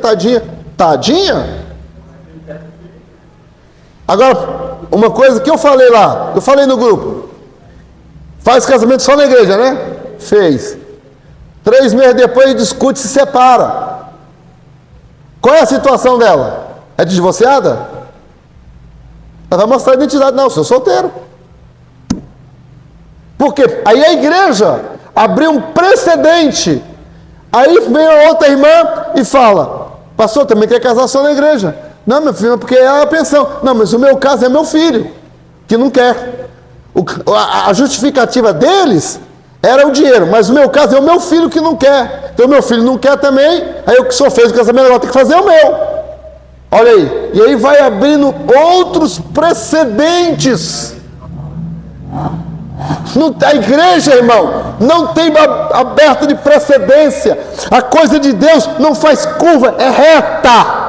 Agora, uma coisa que eu falei lá, eu falei no grupo, faz casamento só na igreja, né? Fez. 3 meses depois discute e se separa. Qual é a situação dela? É de divorciada? Ela vai mostrar a identidade, não, eu sou solteiro. Por quê? Aí a igreja abriu um precedente. Aí vem a outra irmã e fala, pastor, também quer casar só na igreja. Não, meu filho, porque é a pensão. Não, mas o meu caso é meu filho, que não quer. A justificativa deles era o dinheiro, mas no meu caso é o meu filho que não quer. Então meu filho não quer também, aí eu que sou fez o casamento, agora tem que fazer o meu. Olha aí, e aí vai abrindo outros precedentes. A igreja, irmão, não tem aberta de precedência. A coisa de Deus não faz curva, é reta.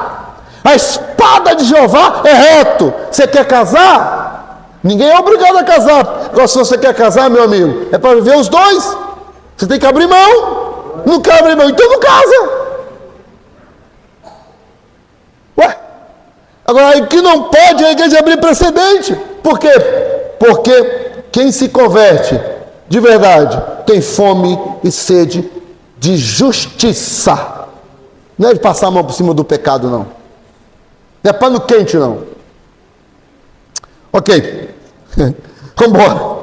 A espada de Jeová é reto. Você quer casar? Ninguém é obrigado a casar. Agora, se você quer casar, meu amigo, é para viver os dois. Você tem que abrir mão. Não quer abrir mão, então não casa. Ué? Agora, o que não pode é a igreja abrir precedente. Por quê? Porque quem se converte de verdade tem fome e sede de justiça. Não é de passar a mão por cima do pecado, não. Não é pano quente, não. Ok. Vamos embora.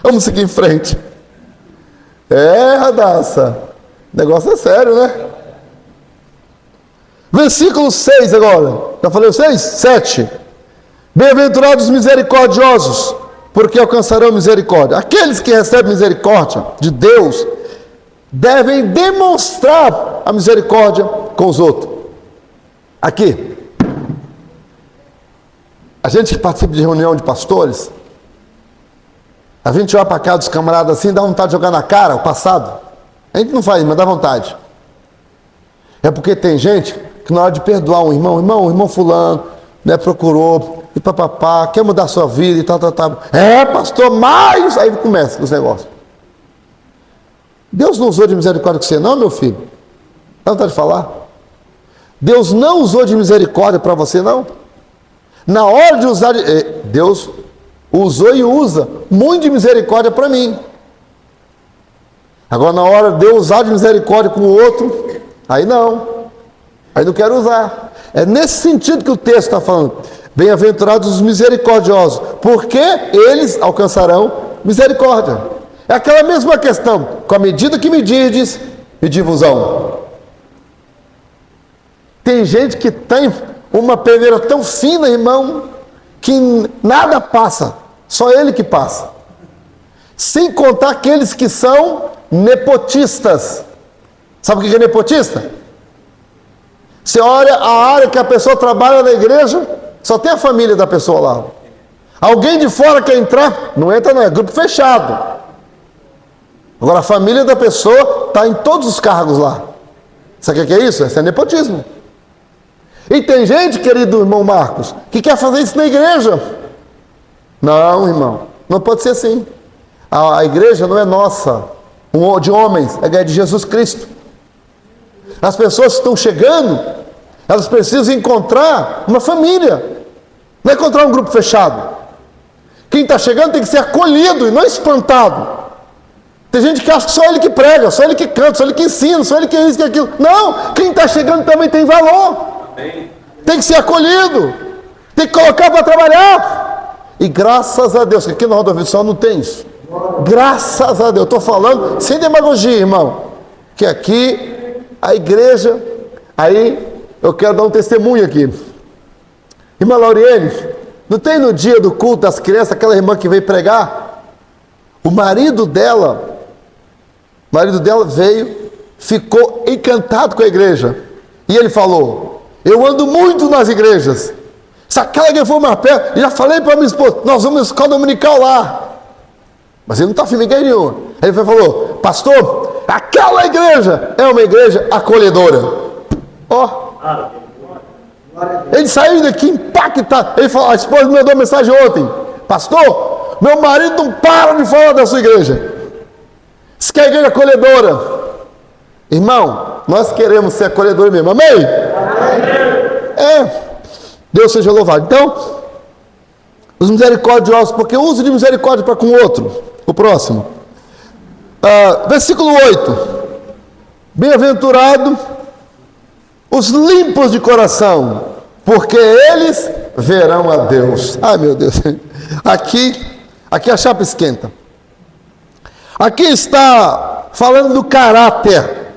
Vamos seguir em frente. Radassa. O negócio é sério, né? Versículo 6 agora. Já falei o 6? 7. Bem-aventurados os misericordiosos, porque alcançarão misericórdia. Aqueles que recebem misericórdia de Deus devem demonstrar a misericórdia com os outros. Aqui, a gente que participa de reunião de pastores, a gente olha para cá dos camaradas assim, dá vontade de jogar na cara o passado. A gente não faz, mas dá vontade. É porque tem gente que na hora de perdoar um irmão, o irmão fulano, né, procurou, e papapá, quer mudar a sua vida e tal. Pastor, mas... Aí começa os negócios. Deus não usou de misericórdia com você não, meu filho? Dá vontade de falar? Deus não usou de misericórdia para você não? Na hora de usar... Deus usou e usa muito de misericórdia para mim. Agora na hora de eu usar de misericórdia com o outro, aí não. Aí não quero usar. É nesse sentido que o texto está falando. Bem-aventurados os misericordiosos, porque eles alcançarão misericórdia. É aquela mesma questão. Com a medida que medirdes, medivos-ão. Tem gente que tem uma peneira tão fina, irmão, que nada passa. Só ele que passa. Sem contar aqueles que são nepotistas. Sabe o que é nepotista? Você olha a área que a pessoa trabalha na igreja, só tem a família da pessoa lá. Alguém de fora quer entrar? Não entra não, é grupo fechado. Agora a família da pessoa está em todos os cargos lá. Sabe o que é isso? Isso é nepotismo. E tem gente, querido irmão Marcos, que quer fazer isso na igreja. Não, irmão, não pode ser assim. A igreja não é nossa, de homens, é de Jesus Cristo. As pessoas que estão chegando, elas precisam encontrar uma família. Não é encontrar um grupo fechado. Quem está chegando tem que ser acolhido e não espantado. Tem gente que acha que só ele que prega, só ele que canta, só ele que ensina, só ele que isso, que aquilo. Não, quem está chegando também tem valor. Tem que ser acolhido. Tem que colocar para trabalhar. E graças a Deus, que aqui na Roda Visual não tem isso. Graças a Deus, estou falando sem demagogia, irmão. Que aqui, a igreja, aí eu quero dar um testemunho aqui. Irmã Lauriene, não tem no dia do culto das crianças, aquela irmã que veio pregar? O marido dela veio, ficou encantado com a igreja. E ele falou, eu ando muito nas igrejas. Se aquela que for mais perto, já falei para minha esposa, nós vamos na escola dominical lá. Mas ele não está afim de ninguém nenhum. Aí ele falou, pastor, aquela igreja é uma igreja acolhedora. Ó. Ele saiu daqui impactado. Ele falou, a esposa me mandou uma mensagem ontem. Pastor, meu marido não para de falar da sua igreja. Diz que é a igreja acolhedora. Irmão, nós queremos ser acolhedores mesmo. Amém? Amém. Deus seja louvado. Então, os misericordiosos, porque o uso de misericórdia para com o outro. O próximo. Versículo 8. Bem-aventurado os limpos de coração, porque eles verão a Deus. Ai, meu Deus. Aqui a chapa esquenta. Aqui está falando do caráter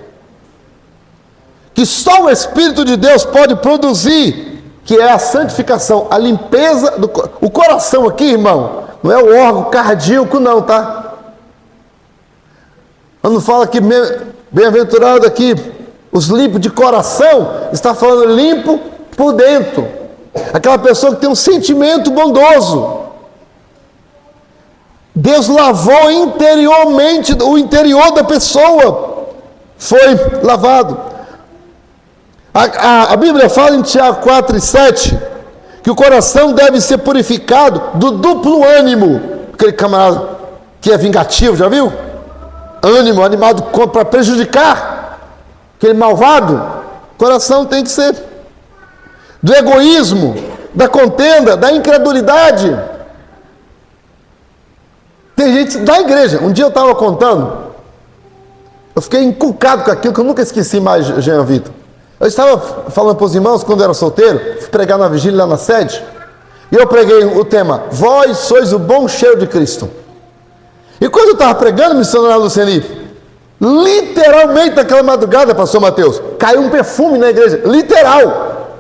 que só o Espírito de Deus pode produzir, que é a santificação, a limpeza do o coração aqui, irmão, não é o órgão cardíaco não, tá? Quando fala que bem-aventurado aqui, os limpos de coração, está falando limpo por dentro. Aquela pessoa que tem um sentimento bondoso. Deus lavou interiormente, o interior da pessoa foi lavado. A Bíblia fala em Tiago 4:7 que o coração deve ser purificado do duplo ânimo. Aquele camarada que é vingativo, já viu? Ânimo, animado para prejudicar, aquele malvado. O coração tem que ser do egoísmo, da contenda, da incredulidade. Tem gente da igreja. Um dia eu estava contando, eu fiquei encucado com aquilo que eu nunca esqueci mais, Jean Vitor. Eu estava falando para os irmãos quando eu era solteiro, fui pregar na vigília lá na sede, e eu preguei o tema: vós sois o bom cheiro de Cristo. E quando eu estava pregando, missionário Luciani, literalmente naquela madrugada, pastor Mateus, caiu um perfume na igreja, literal.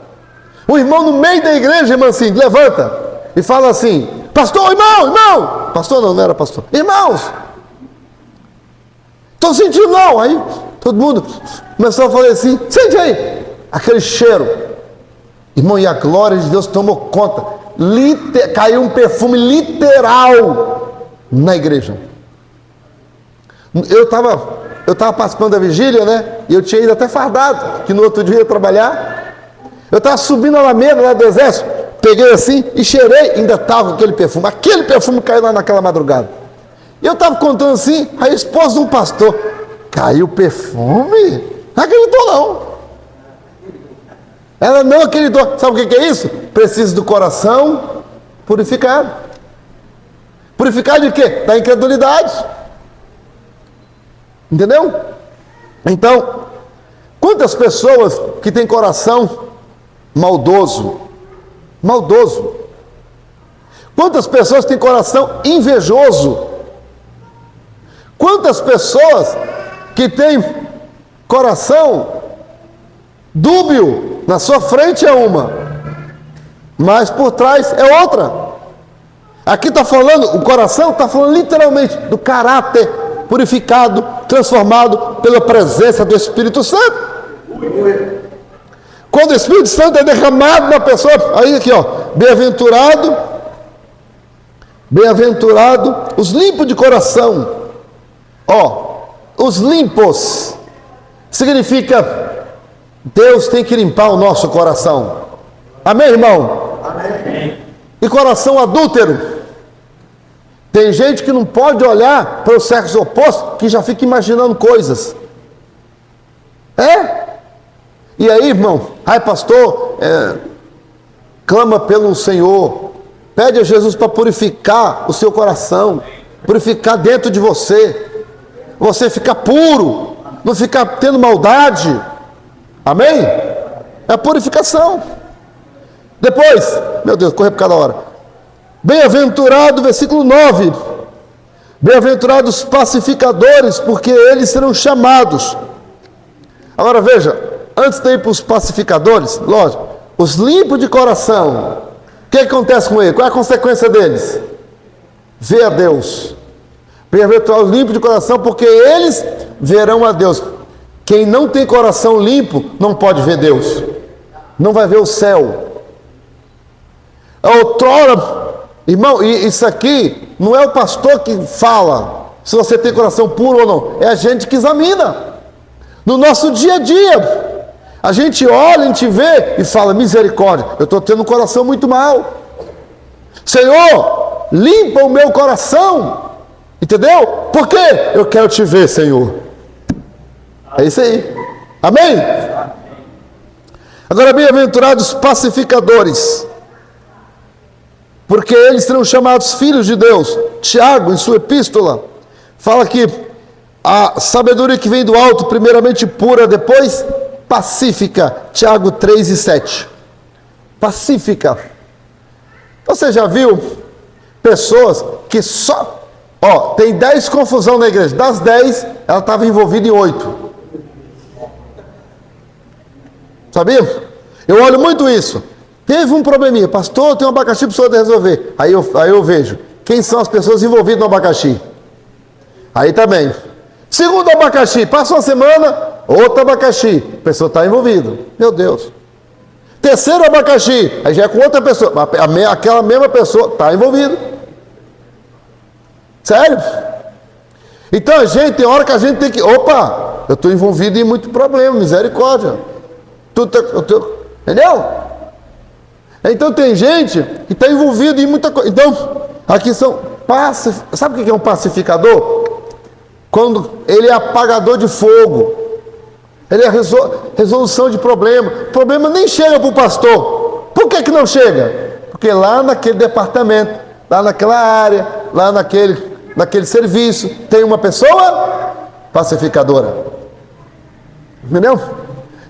O irmão no meio da igreja, irmão, assim, levanta e fala assim: pastor, irmão, pastor não era pastor, irmãos, estou sentindo não. Aí todo mundo começou a falar assim: sente aí, aquele cheiro, irmão, e a glória de Deus tomou conta, caiu um perfume literal na igreja. Eu estava participando da vigília, né? E eu tinha ido até fardado, que no outro dia eu ia trabalhar. Eu estava subindo a alameda lá do exército, peguei assim e cheirei, ainda estava aquele perfume caiu lá naquela madrugada. E eu estava contando assim, a esposa de um pastor: caiu perfume? Não acreditou não. Ela não acreditou. Sabe o que é isso? Precisa do coração purificado. Purificado de quê? Da incredulidade. Entendeu? Então, quantas pessoas que têm coração maldoso? Quantas pessoas têm coração invejoso? Quantas pessoas que têm coração dúbio? Na sua frente é uma, mas por trás é outra. Aqui está falando, o coração está falando literalmente do caráter purificado, transformado pela presença do Espírito Santo. Quando o Espírito Santo é derramado na pessoa, aí aqui ó, bem-aventurado os limpos de coração. Ó, os limpos significa Deus tem que limpar o nosso coração. Amém, irmão? Amém. E coração adúltero, tem gente que não pode olhar para o sexo oposto, que já fica imaginando coisas. E aí, irmão, pastor, clama pelo Senhor, pede a Jesus para purificar o seu coração, purificar dentro de você ficar puro, não ficar tendo maldade. Amém? É a purificação. Depois, meu Deus, corre por cada hora. Bem-aventurado, versículo 9. Bem-aventurados os pacificadores, porque eles serão chamados. Agora veja, antes de ir para os pacificadores, lógico, os limpos de coração, o que acontece com eles? Qual é a consequência deles? Ver a Deus. Bem-aventurados os limpos de coração, porque eles verão a Deus. Quem não tem coração limpo não pode ver Deus, não vai ver o céu. Outrora, irmão, e isso aqui não é o pastor que fala se você tem coração puro ou não, é a gente que examina. No nosso dia a dia, a gente olha, a gente vê e fala: misericórdia, eu estou tendo um coração muito mal. Senhor, limpa o meu coração. Entendeu? Por quê? Eu quero te ver, Senhor. É isso aí. Amém? Agora, bem-aventurados pacificadores, porque eles serão chamados filhos de Deus. Tiago, em sua epístola, fala que a sabedoria que vem do alto, primeiramente pura, depois pacífica. Tiago 3:7. Pacífica. Você já viu pessoas que só... tem 10 confusão na igreja. Das 10, ela estava envolvida em 8. Sabia? Eu olho muito isso. Teve um probleminha, pastor, tem um abacaxi para o senhor resolver. Aí eu vejo quem são as pessoas envolvidas no abacaxi. Aí também, Segundo abacaxi, passa uma semana, outro abacaxi, a pessoa está envolvida. Meu Deus. Terceiro abacaxi, aí já é com outra pessoa, aquela mesma pessoa está envolvida. Sério? Então, gente, tem hora que a gente tem que... Opa, eu estou envolvido em muito problema, misericórdia. Entendeu? Então, tem gente que está envolvido em muita coisa. Então, aqui são... Sabe o que é um pacificador? Quando ele é apagador de fogo. Ele é resolução de problema. O problema nem chega para o pastor. Por que não chega? Porque lá naquele departamento, lá naquela área, lá naquele serviço, tem uma pessoa pacificadora. Entendeu?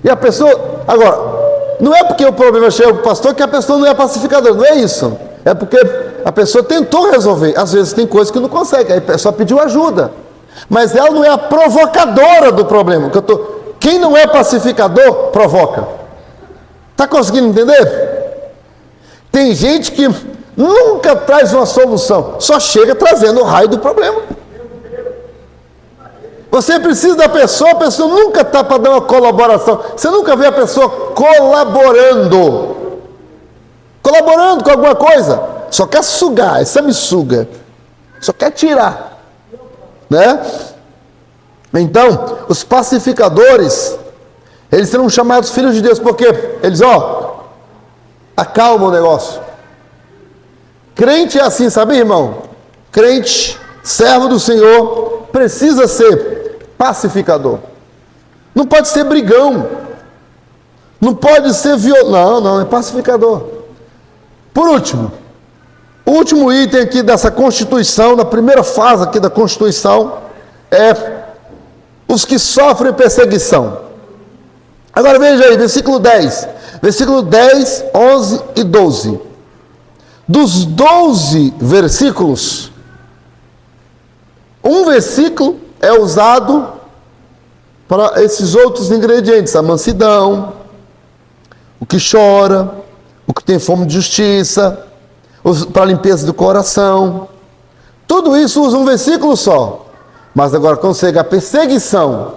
E a pessoa... Agora, não é porque o problema chega para o pastor que a pessoa não é pacificadora. Não é isso. É porque a pessoa tentou resolver. Às vezes tem coisas que não consegue. Aí a pessoa pediu ajuda. Mas ela não é a provocadora do problema. Quem não é pacificador, provoca. Está conseguindo entender? Tem gente que nunca traz uma solução, só chega trazendo o raio do problema. Você precisa da pessoa, a pessoa nunca está para dar uma colaboração. Você nunca vê a pessoa colaborando com alguma coisa. Só quer sugar, essa me suga. Só quer tirar. Né? Então, os pacificadores, eles serão chamados filhos de Deus, porque eles, acalmam o negócio. Crente é assim, sabe, irmão? Crente, servo do Senhor, precisa ser pacificador. Não pode ser brigão. Não pode ser violento. Não, é pacificador. Por último, o último item aqui dessa Constituição, na primeira fase aqui da Constituição, é os que sofrem perseguição. Agora veja aí, versículo 10. Versículo 10, 11 e 12. Dos 12 versículos, um versículo é usado para esses outros ingredientes. A mansidão, o que chora, o que tem fome de justiça, para a limpeza do coração. Tudo isso usa um versículo só. Mas agora, quando chega a perseguição,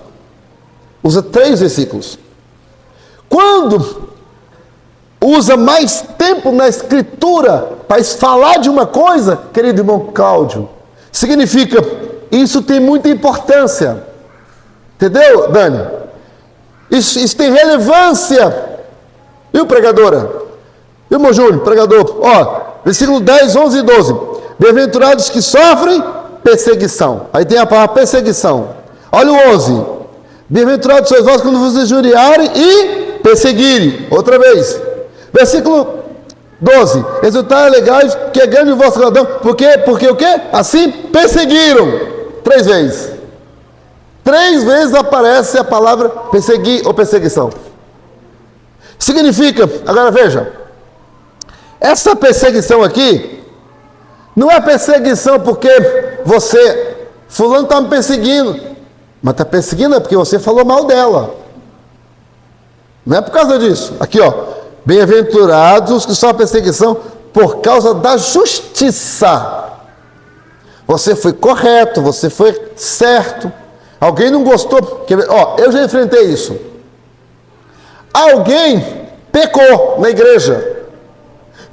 usa 3 versículos. Quando usa mais tempo na escritura para falar de uma coisa, querido irmão Cláudio, significa, isso tem muita importância. Entendeu, Dani? Isso tem relevância. Viu, pregadora? Viu, irmão Júnior, pregador? Versículo 10, 11 e 12. Bem-aventurados que sofrem perseguição. Aí tem a palavra perseguição. Olha o 11. Bem-aventurados sois vós quando vos injuriarem e perseguirem. Outra vez. Versículo 12. Exultai, alegais, que é grande o vosso galardão. Por quê? Porque o quê? Assim perseguiram. 3 vezes. 3 vezes aparece a palavra perseguir ou perseguição. Significa, agora veja, essa perseguição aqui, não é perseguição porque fulano está me perseguindo, mas está perseguindo é porque você falou mal dela. Não é por causa disso. Aqui, bem-aventurados os que sofrem perseguição por causa da justiça. Você foi correto, você foi certo. Alguém não gostou. Eu já enfrentei isso. Alguém pecou na igreja.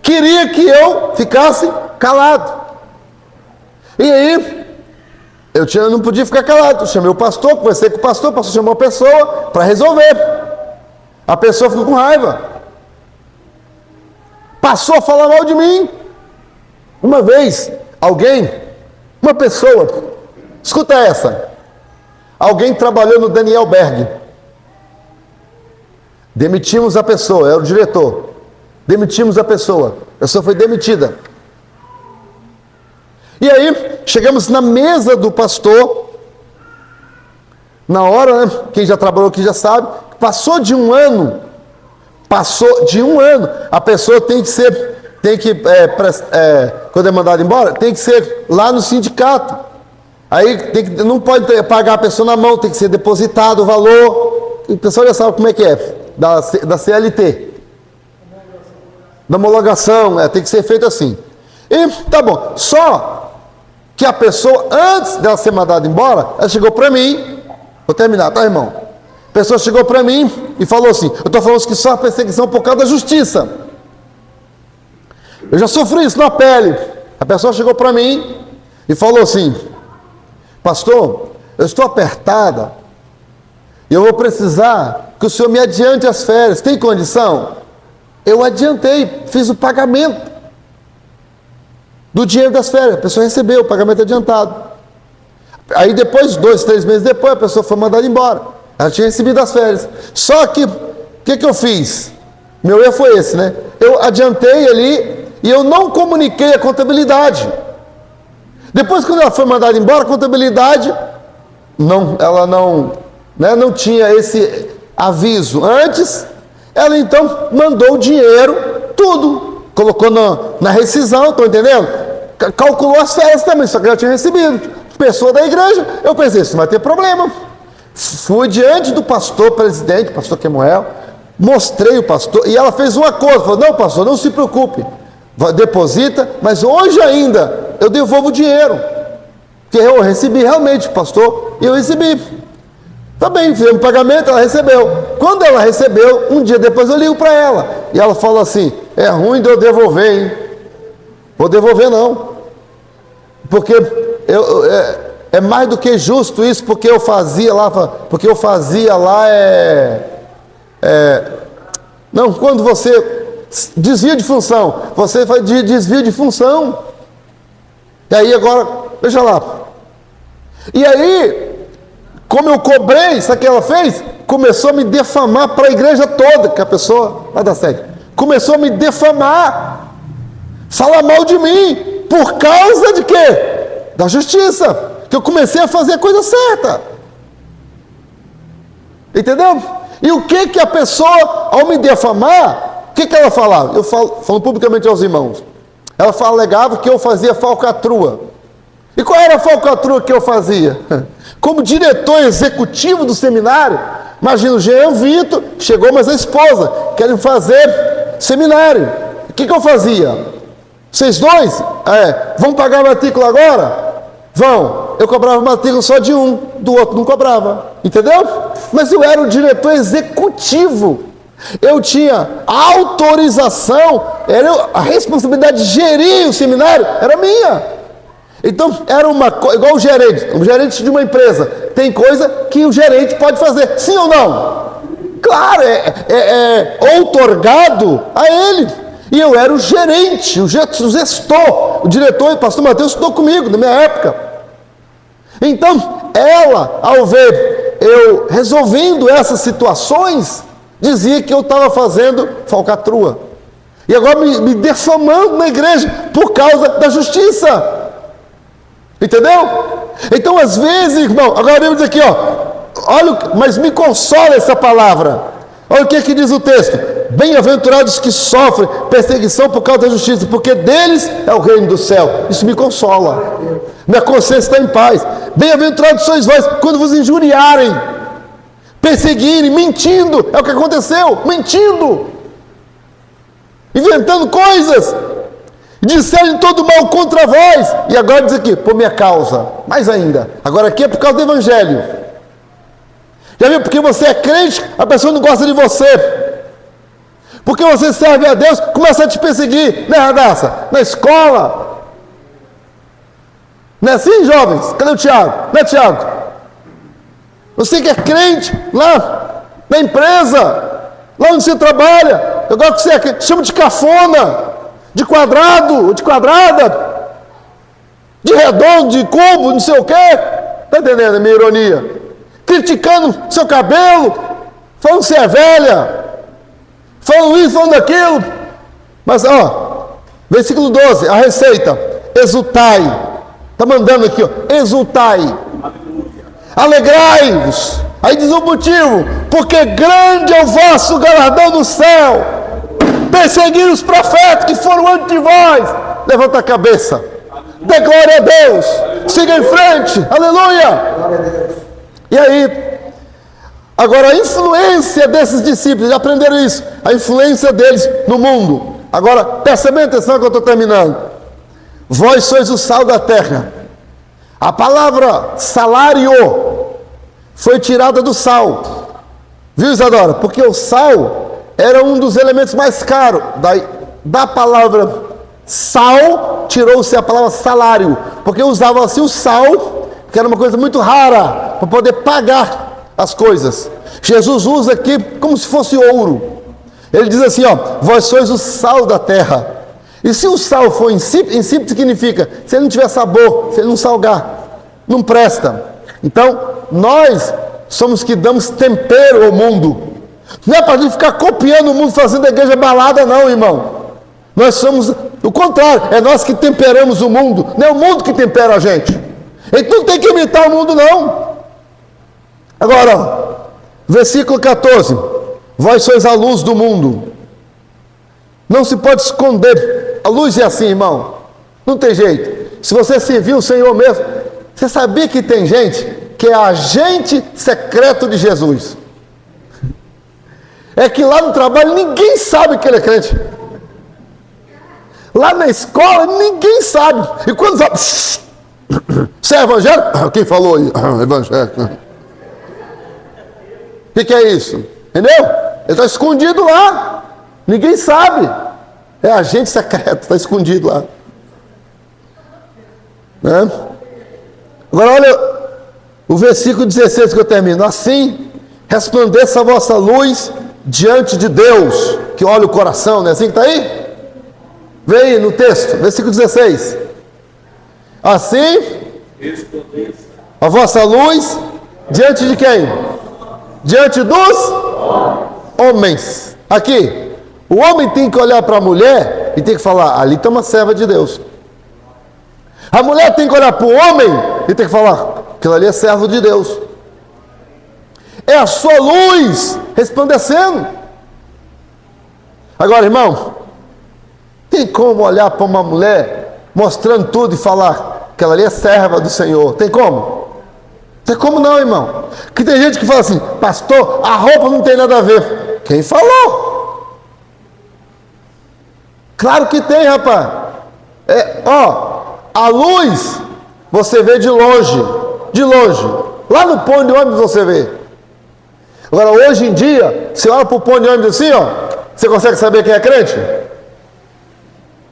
Queria que eu ficasse calado. E aí, eu não podia ficar calado. Eu chamei o pastor, conversei com o pastor chamou a pessoa para resolver. A pessoa ficou com raiva. Passou a falar mal de mim. Uma vez, uma pessoa, escuta essa. Alguém trabalhou no Daniel Berg. Demitimos a pessoa, era o diretor. Demitimos a pessoa foi demitida. E aí, chegamos na mesa do pastor. Na hora, né? Quem já trabalhou aqui já sabe. Passou de um ano. A pessoa quando é mandado embora, tem que ser lá no sindicato. Aí não pode pagar a pessoa na mão, tem que ser depositado o valor. O pessoal já sabe como é que é, da CLT. Da homologação, tem que ser feito assim. E tá bom, só que a pessoa, antes dela ser mandada embora, ela chegou para mim, vou terminar, tá, irmão? A pessoa chegou para mim e falou assim, eu estou falando que só a perseguição por causa da justiça. Eu já sofri isso na pele. A pessoa chegou para mim e falou assim, pastor, eu estou apertada, e eu vou precisar que o senhor me adiante as férias, tem condição? Eu adiantei, fiz o pagamento do dinheiro das férias, a pessoa recebeu o pagamento adiantado. Aí depois, 2, 3 meses depois, a pessoa foi mandada embora, ela tinha recebido as férias. Só que, o que eu fiz? Meu erro foi esse, né? Eu adiantei ali e eu não comuniquei a contabilidade. Depois, quando ela foi mandada embora, a contabilidade, ela não tinha esse aviso antes, ela então mandou o dinheiro, tudo, colocou na rescisão, estão entendendo? Calculou as férias também, só que ela tinha recebido. Pessoa da igreja, eu pensei, isso não vai ter problema. Fui diante do pastor presidente, pastor Kemuel, mostrei o pastor, e ela fez um acordo, falou, não pastor, não se preocupe, deposita, mas hoje ainda eu devolvo o dinheiro, que eu recebi realmente, pastor, e eu recebi. Tá bem, fizemos o pagamento, ela recebeu. Quando ela recebeu, um dia depois eu ligo para ela, e ela fala assim, é ruim de eu devolver, hein? Vou devolver não, porque é mais do que justo isso, porque eu fazia lá não, quando você desvia de função, você faz de desvio de função, e aí agora, veja lá, e aí, como eu cobrei, sabe o que ela fez? Começou a me defamar para a igreja toda, que a pessoa, vai dar certo, começou a me defamar, falar mal de mim, por causa de quê? Da justiça, que eu comecei a fazer a coisa certa, entendeu? E o que a pessoa, ao me defamar, o que ela falava? Eu falo publicamente aos irmãos, ela alegava que eu fazia falcatrua. E qual era a falcatrua que eu fazia? Como diretor executivo do seminário, imagina o Jean Vitor, chegou, mas a esposa, querem fazer seminário. O que eu fazia? Vocês dois, vão pagar a matrícula agora? Vão. Eu cobrava matrícula só de um, do outro não cobrava. Entendeu? Mas eu era o diretor executivo. Eu tinha autorização, a responsabilidade de gerir o seminário era minha. Então, era uma coisa, igual o gerente de uma empresa, tem coisa que o gerente pode fazer, sim ou não? Claro, é outorgado a ele. E eu era o gerente, o gestor, o diretor, o pastor Mateus estudou comigo, na minha época. Então, ela, ao ver eu resolvendo essas situações, dizia que eu estava fazendo falcatrua. E agora me defamando na igreja por causa da justiça. Entendeu? Então, às vezes, irmão, agora vemos aqui, olha, mas me consola essa palavra. Olha o que diz o texto: bem-aventurados que sofrem perseguição por causa da justiça, porque deles é o reino do céu. Isso me consola, minha consciência está em paz. Bem-aventurados sois vós quando vos injuriarem, perseguirem, mentindo. É o que aconteceu, mentindo, inventando coisas, disserem todo mal contra vós, e agora diz aqui, por minha causa, mais ainda, agora aqui é por causa do evangelho. Já viu? Porque você é crente, a pessoa não gosta de você, porque você serve a Deus, começa a te perseguir, né, Radassa? Na escola, não é assim, jovens? Cadê o Tiago? Não é, Tiago? Você que é crente, lá na empresa, lá onde você trabalha, agora que você é crente, chama de cafona, de quadrado, de quadrada, de redondo, de cubo, não sei o quê. Está entendendo a minha ironia? Criticando seu cabelo, falando que você é velha, falando isso, falando aquilo. Mas, versículo 12, a receita: exultai. Está mandando aqui, exultai. Alegrai-vos. Aí diz o motivo: porque grande é o vosso galardão no céu. Perseguir os profetas que foram antes de vós. Levanta a cabeça, dê glória a Deus, siga em frente, aleluia. E aí, agora a influência desses discípulos, já aprenderam isso, a influência deles no mundo. Agora, presta bem atenção que eu estou terminando. Vós sois o sal da terra, A palavra salário foi tirada do sal. Viu, Isadora? Porque o sal era um dos elementos mais caros. Da palavra sal, tirou-se a palavra salário. Porque usavam-se o sal, que era uma coisa muito rara, para poder pagar as coisas. Jesus usa aqui como se fosse ouro. Ele diz assim, ó, vós sois o sal da terra. E se o sal for insípido significa, se ele não tiver sabor, se ele não salgar, não presta. Então, nós somos que damos tempero ao mundo. Não é para a gente ficar copiando o mundo, fazendo a igreja balada, não, irmão. Nós somos o contrário, é nós que temperamos o mundo, não é o mundo que tempera a gente. Então não tem que imitar o mundo, não. Agora, ó, versículo 14: vós sois a luz do mundo. Não se pode esconder. A luz é assim, irmão. Não tem jeito. Se você servir o Senhor mesmo, você sabia que tem gente que é agente secreto de Jesus? É que lá no trabalho ninguém sabe que ele é crente. Lá na escola ninguém sabe. E quando sabe, você é evangélico? Quem falou aí? Evangélico. O que é isso? Entendeu? Ele está escondido lá. Ninguém sabe. É agente secreto, está escondido lá. Né? Agora olha o versículo 16 que eu termino. Assim resplandeça a vossa luz diante de Deus, que olha o coração, não é assim que está aí? Vem aí no texto, versículo 16. Assim a vossa luz diante de quem? Diante dos homens. Aqui, o homem tem que olhar para a mulher e tem que falar, ali está uma serva de Deus. A mulher tem que olhar para o homem e tem que falar, aquilo ali é servo de Deus. É a sua luz resplandecendo. Agora, irmão, tem como olhar para uma mulher mostrando tudo e falar que ela ali é serva do Senhor? Tem como? Tem como não, irmão? Que tem gente que fala assim, pastor, a roupa não tem nada a ver. Quem falou? Claro que tem, rapaz. A luz você vê de longe. De longe. Lá no ponto de ônibus você vê. Agora, hoje em dia, você olha para o ponto de ônibus assim, ó, você consegue saber quem é crente?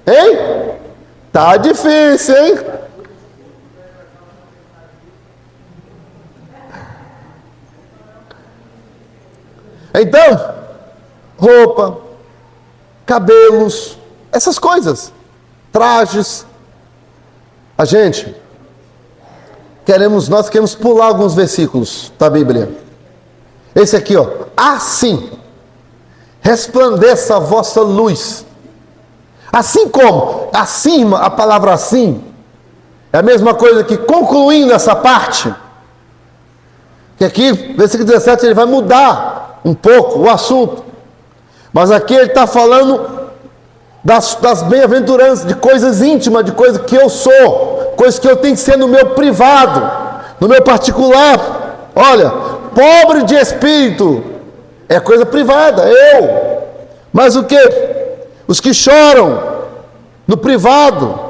Hein? Tá difícil, hein? Então, roupa, cabelos, essas coisas, trajes. Nós queremos pular alguns versículos da Bíblia. Esse aqui, ó, assim resplandeça a vossa luz. Assim como, assim, a palavra assim, é a mesma coisa que concluindo essa parte, que aqui, versículo 17, ele vai mudar um pouco o assunto, mas aqui ele está falando das bem-aventuranças, de coisas íntimas, de coisas que eu sou, coisas que eu tenho que ser no meu privado, no meu particular. Olha, pobre de espírito, é coisa privada, eu. Mas o que? Os que choram no privado,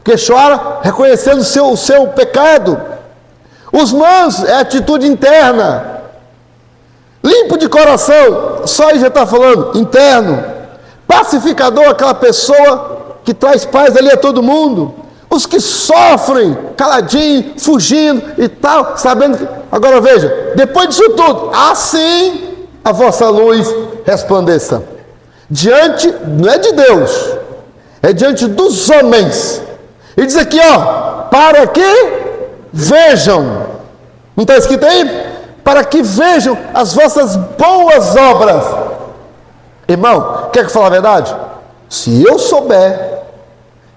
que chora reconhecendo o seu pecado. Os mansos é atitude interna. Limpo de coração, só aí já está falando, interno. Pacificador, aquela pessoa que traz paz ali a todo mundo. Os que sofrem, caladinho, fugindo e tal, sabendo que... Agora veja, depois disso tudo, assim a vossa luz resplandeça. Diante, não é de Deus, é diante dos homens. E diz aqui, ó, para que vejam. Não está escrito aí? Para que vejam as vossas boas obras. Irmão, quer que eu fale a verdade? Se eu souber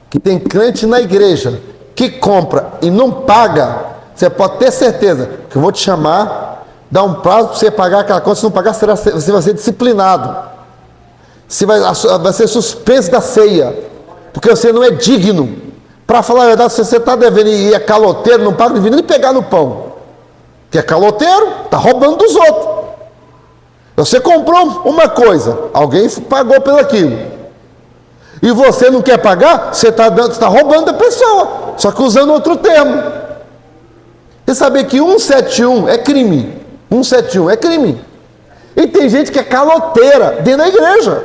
que tem crente na igreja que compra e não paga, você pode ter certeza que eu vou te chamar, dar um prazo para você pagar aquela conta. Se não pagar, você vai ser disciplinado. Você vai ser suspenso da ceia, porque você não é digno. Para falar a verdade, se você está devendo e é caloteiro, não paga, não devia nem pegar no pão. Que é caloteiro, está roubando dos outros. Você comprou uma coisa, alguém pagou pelo aquilo, e você não quer pagar, você está roubando da pessoa, só que usando outro termo. Você sabia que 171 é crime? 171 é crime. E tem gente que é caloteira dentro da igreja.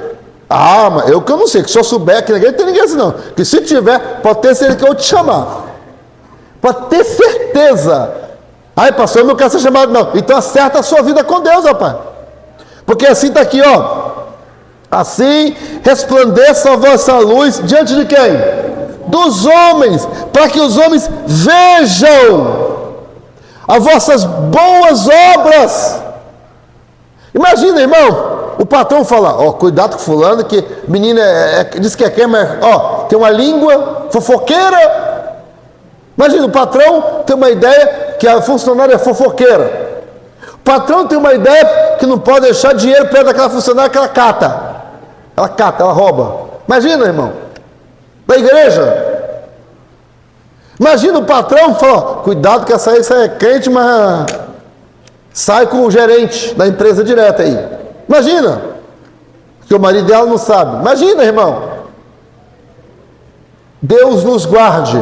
Ah, mas eu que eu não sei, que se eu souber que na igreja não tem ninguém assim não. Que se tiver, pode ter certeza que eu vou te chamar. Pode ter certeza. Ai, pastor, eu não quero ser chamado não. Então acerta a sua vida com Deus, rapaz. Porque assim está aqui, ó. Assim resplandeça a vossa luz diante de quem? Dos homens, para que os homens vejam as vossas boas obras. Imagina, irmão, o patrão fala, ó, cuidado com fulano, que menina diz que é quem, mas ó, tem uma língua fofoqueira. Imagina, o patrão tem uma ideia que a funcionária é fofoqueira. O patrão tem uma ideia que não pode deixar dinheiro perto daquela funcionária que ela cata. Ela rouba. Imagina, irmão, da igreja. Imagina o patrão fala, cuidado que essa aí é crente, mas sai com o gerente da empresa direta aí. Imagina, que o marido dela não sabe. Imagina, irmão. Deus nos guarde.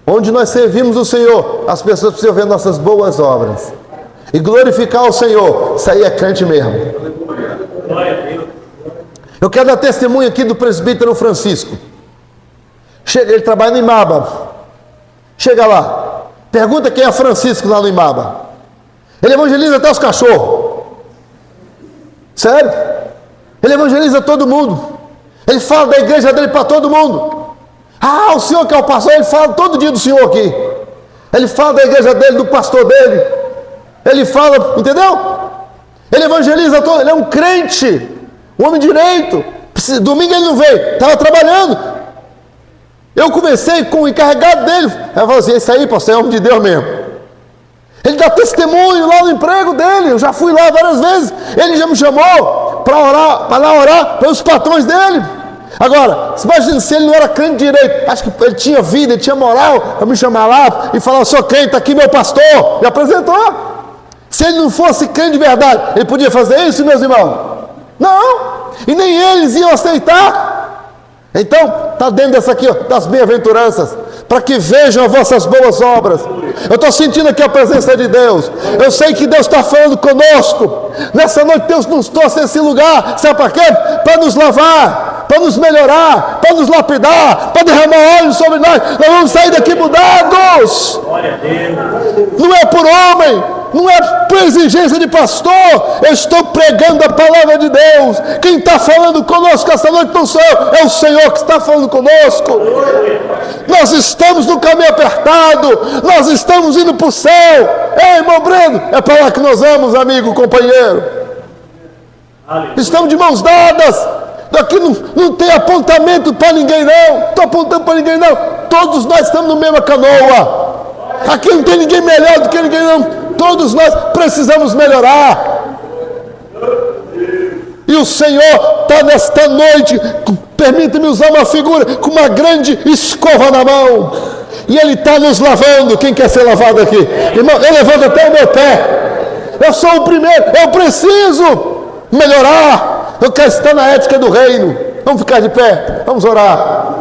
Onde nós servimos o Senhor, as pessoas precisam ver nossas boas obras e glorificar o Senhor. Isso aí é crente mesmo. Eu quero dar testemunho aqui do presbítero Francisco. Ele trabalha no Imaba. Chega lá, pergunta quem é Francisco lá no Imaba. Ele evangeliza até os cachorros. Sério? Ele evangeliza todo mundo. Ele fala da igreja dele para todo mundo. Ah, o senhor que é o pastor, ele fala todo dia do senhor aqui. Ele fala da igreja dele, do pastor dele. Ele fala, entendeu? Ele evangeliza todo, ele é um crente, um homem direito. Domingo ele não veio, estava trabalhando. Eu conversei com o encarregado dele. Ele falou assim, esse aí, pastor, é homem de Deus mesmo. Ele dá testemunho lá no emprego dele. Eu já fui lá várias vezes. Ele já me chamou para orar, para lá orar pelos patrões dele. Agora, imagina se ele não era crente direito. Acho que ele tinha vida, ele tinha moral para me chamar lá e falar, eu sou crente, está aqui meu pastor. Me apresentou. Se ele não fosse crente de verdade, ele podia fazer isso, meus irmãos? Não. E nem eles iam aceitar. Então, está dentro dessa aqui, ó, das bem-aventuranças, para que vejam as vossas boas obras. Eu estou sentindo aqui a presença de Deus. Eu sei que Deus está falando conosco. Nessa noite Deus nos trouxe esse lugar. Sabe para quê? Para nos lavar, para nos melhorar, para nos lapidar, para derramar óleo sobre nós. Nós vamos sair daqui mudados. Não é por homem, não é por exigência de pastor. Eu estou pregando a palavra de Deus. Quem está falando conosco essa noite não sou eu, é o Senhor que está falando conosco. Nós estamos no caminho apertado, nós estamos indo para o céu. Ei, irmão Breno, é para lá que nós vamos, amigo, companheiro. Estamos de mãos dadas. Daqui não tem apontamento para ninguém não. Estou apontando para ninguém não. Todos nós estamos na mesma canoa. Aqui não tem ninguém melhor do que ninguém não. Todos nós precisamos melhorar. E o Senhor está nesta noite, permita-me usar uma figura, com uma grande escova na mão. E Ele está nos lavando. Quem quer ser lavado aqui? Irmão, eu levanto até o meu pé. Eu sou o primeiro, eu preciso melhorar. Eu quero estar na ética do reino. Vamos ficar de pé, vamos orar.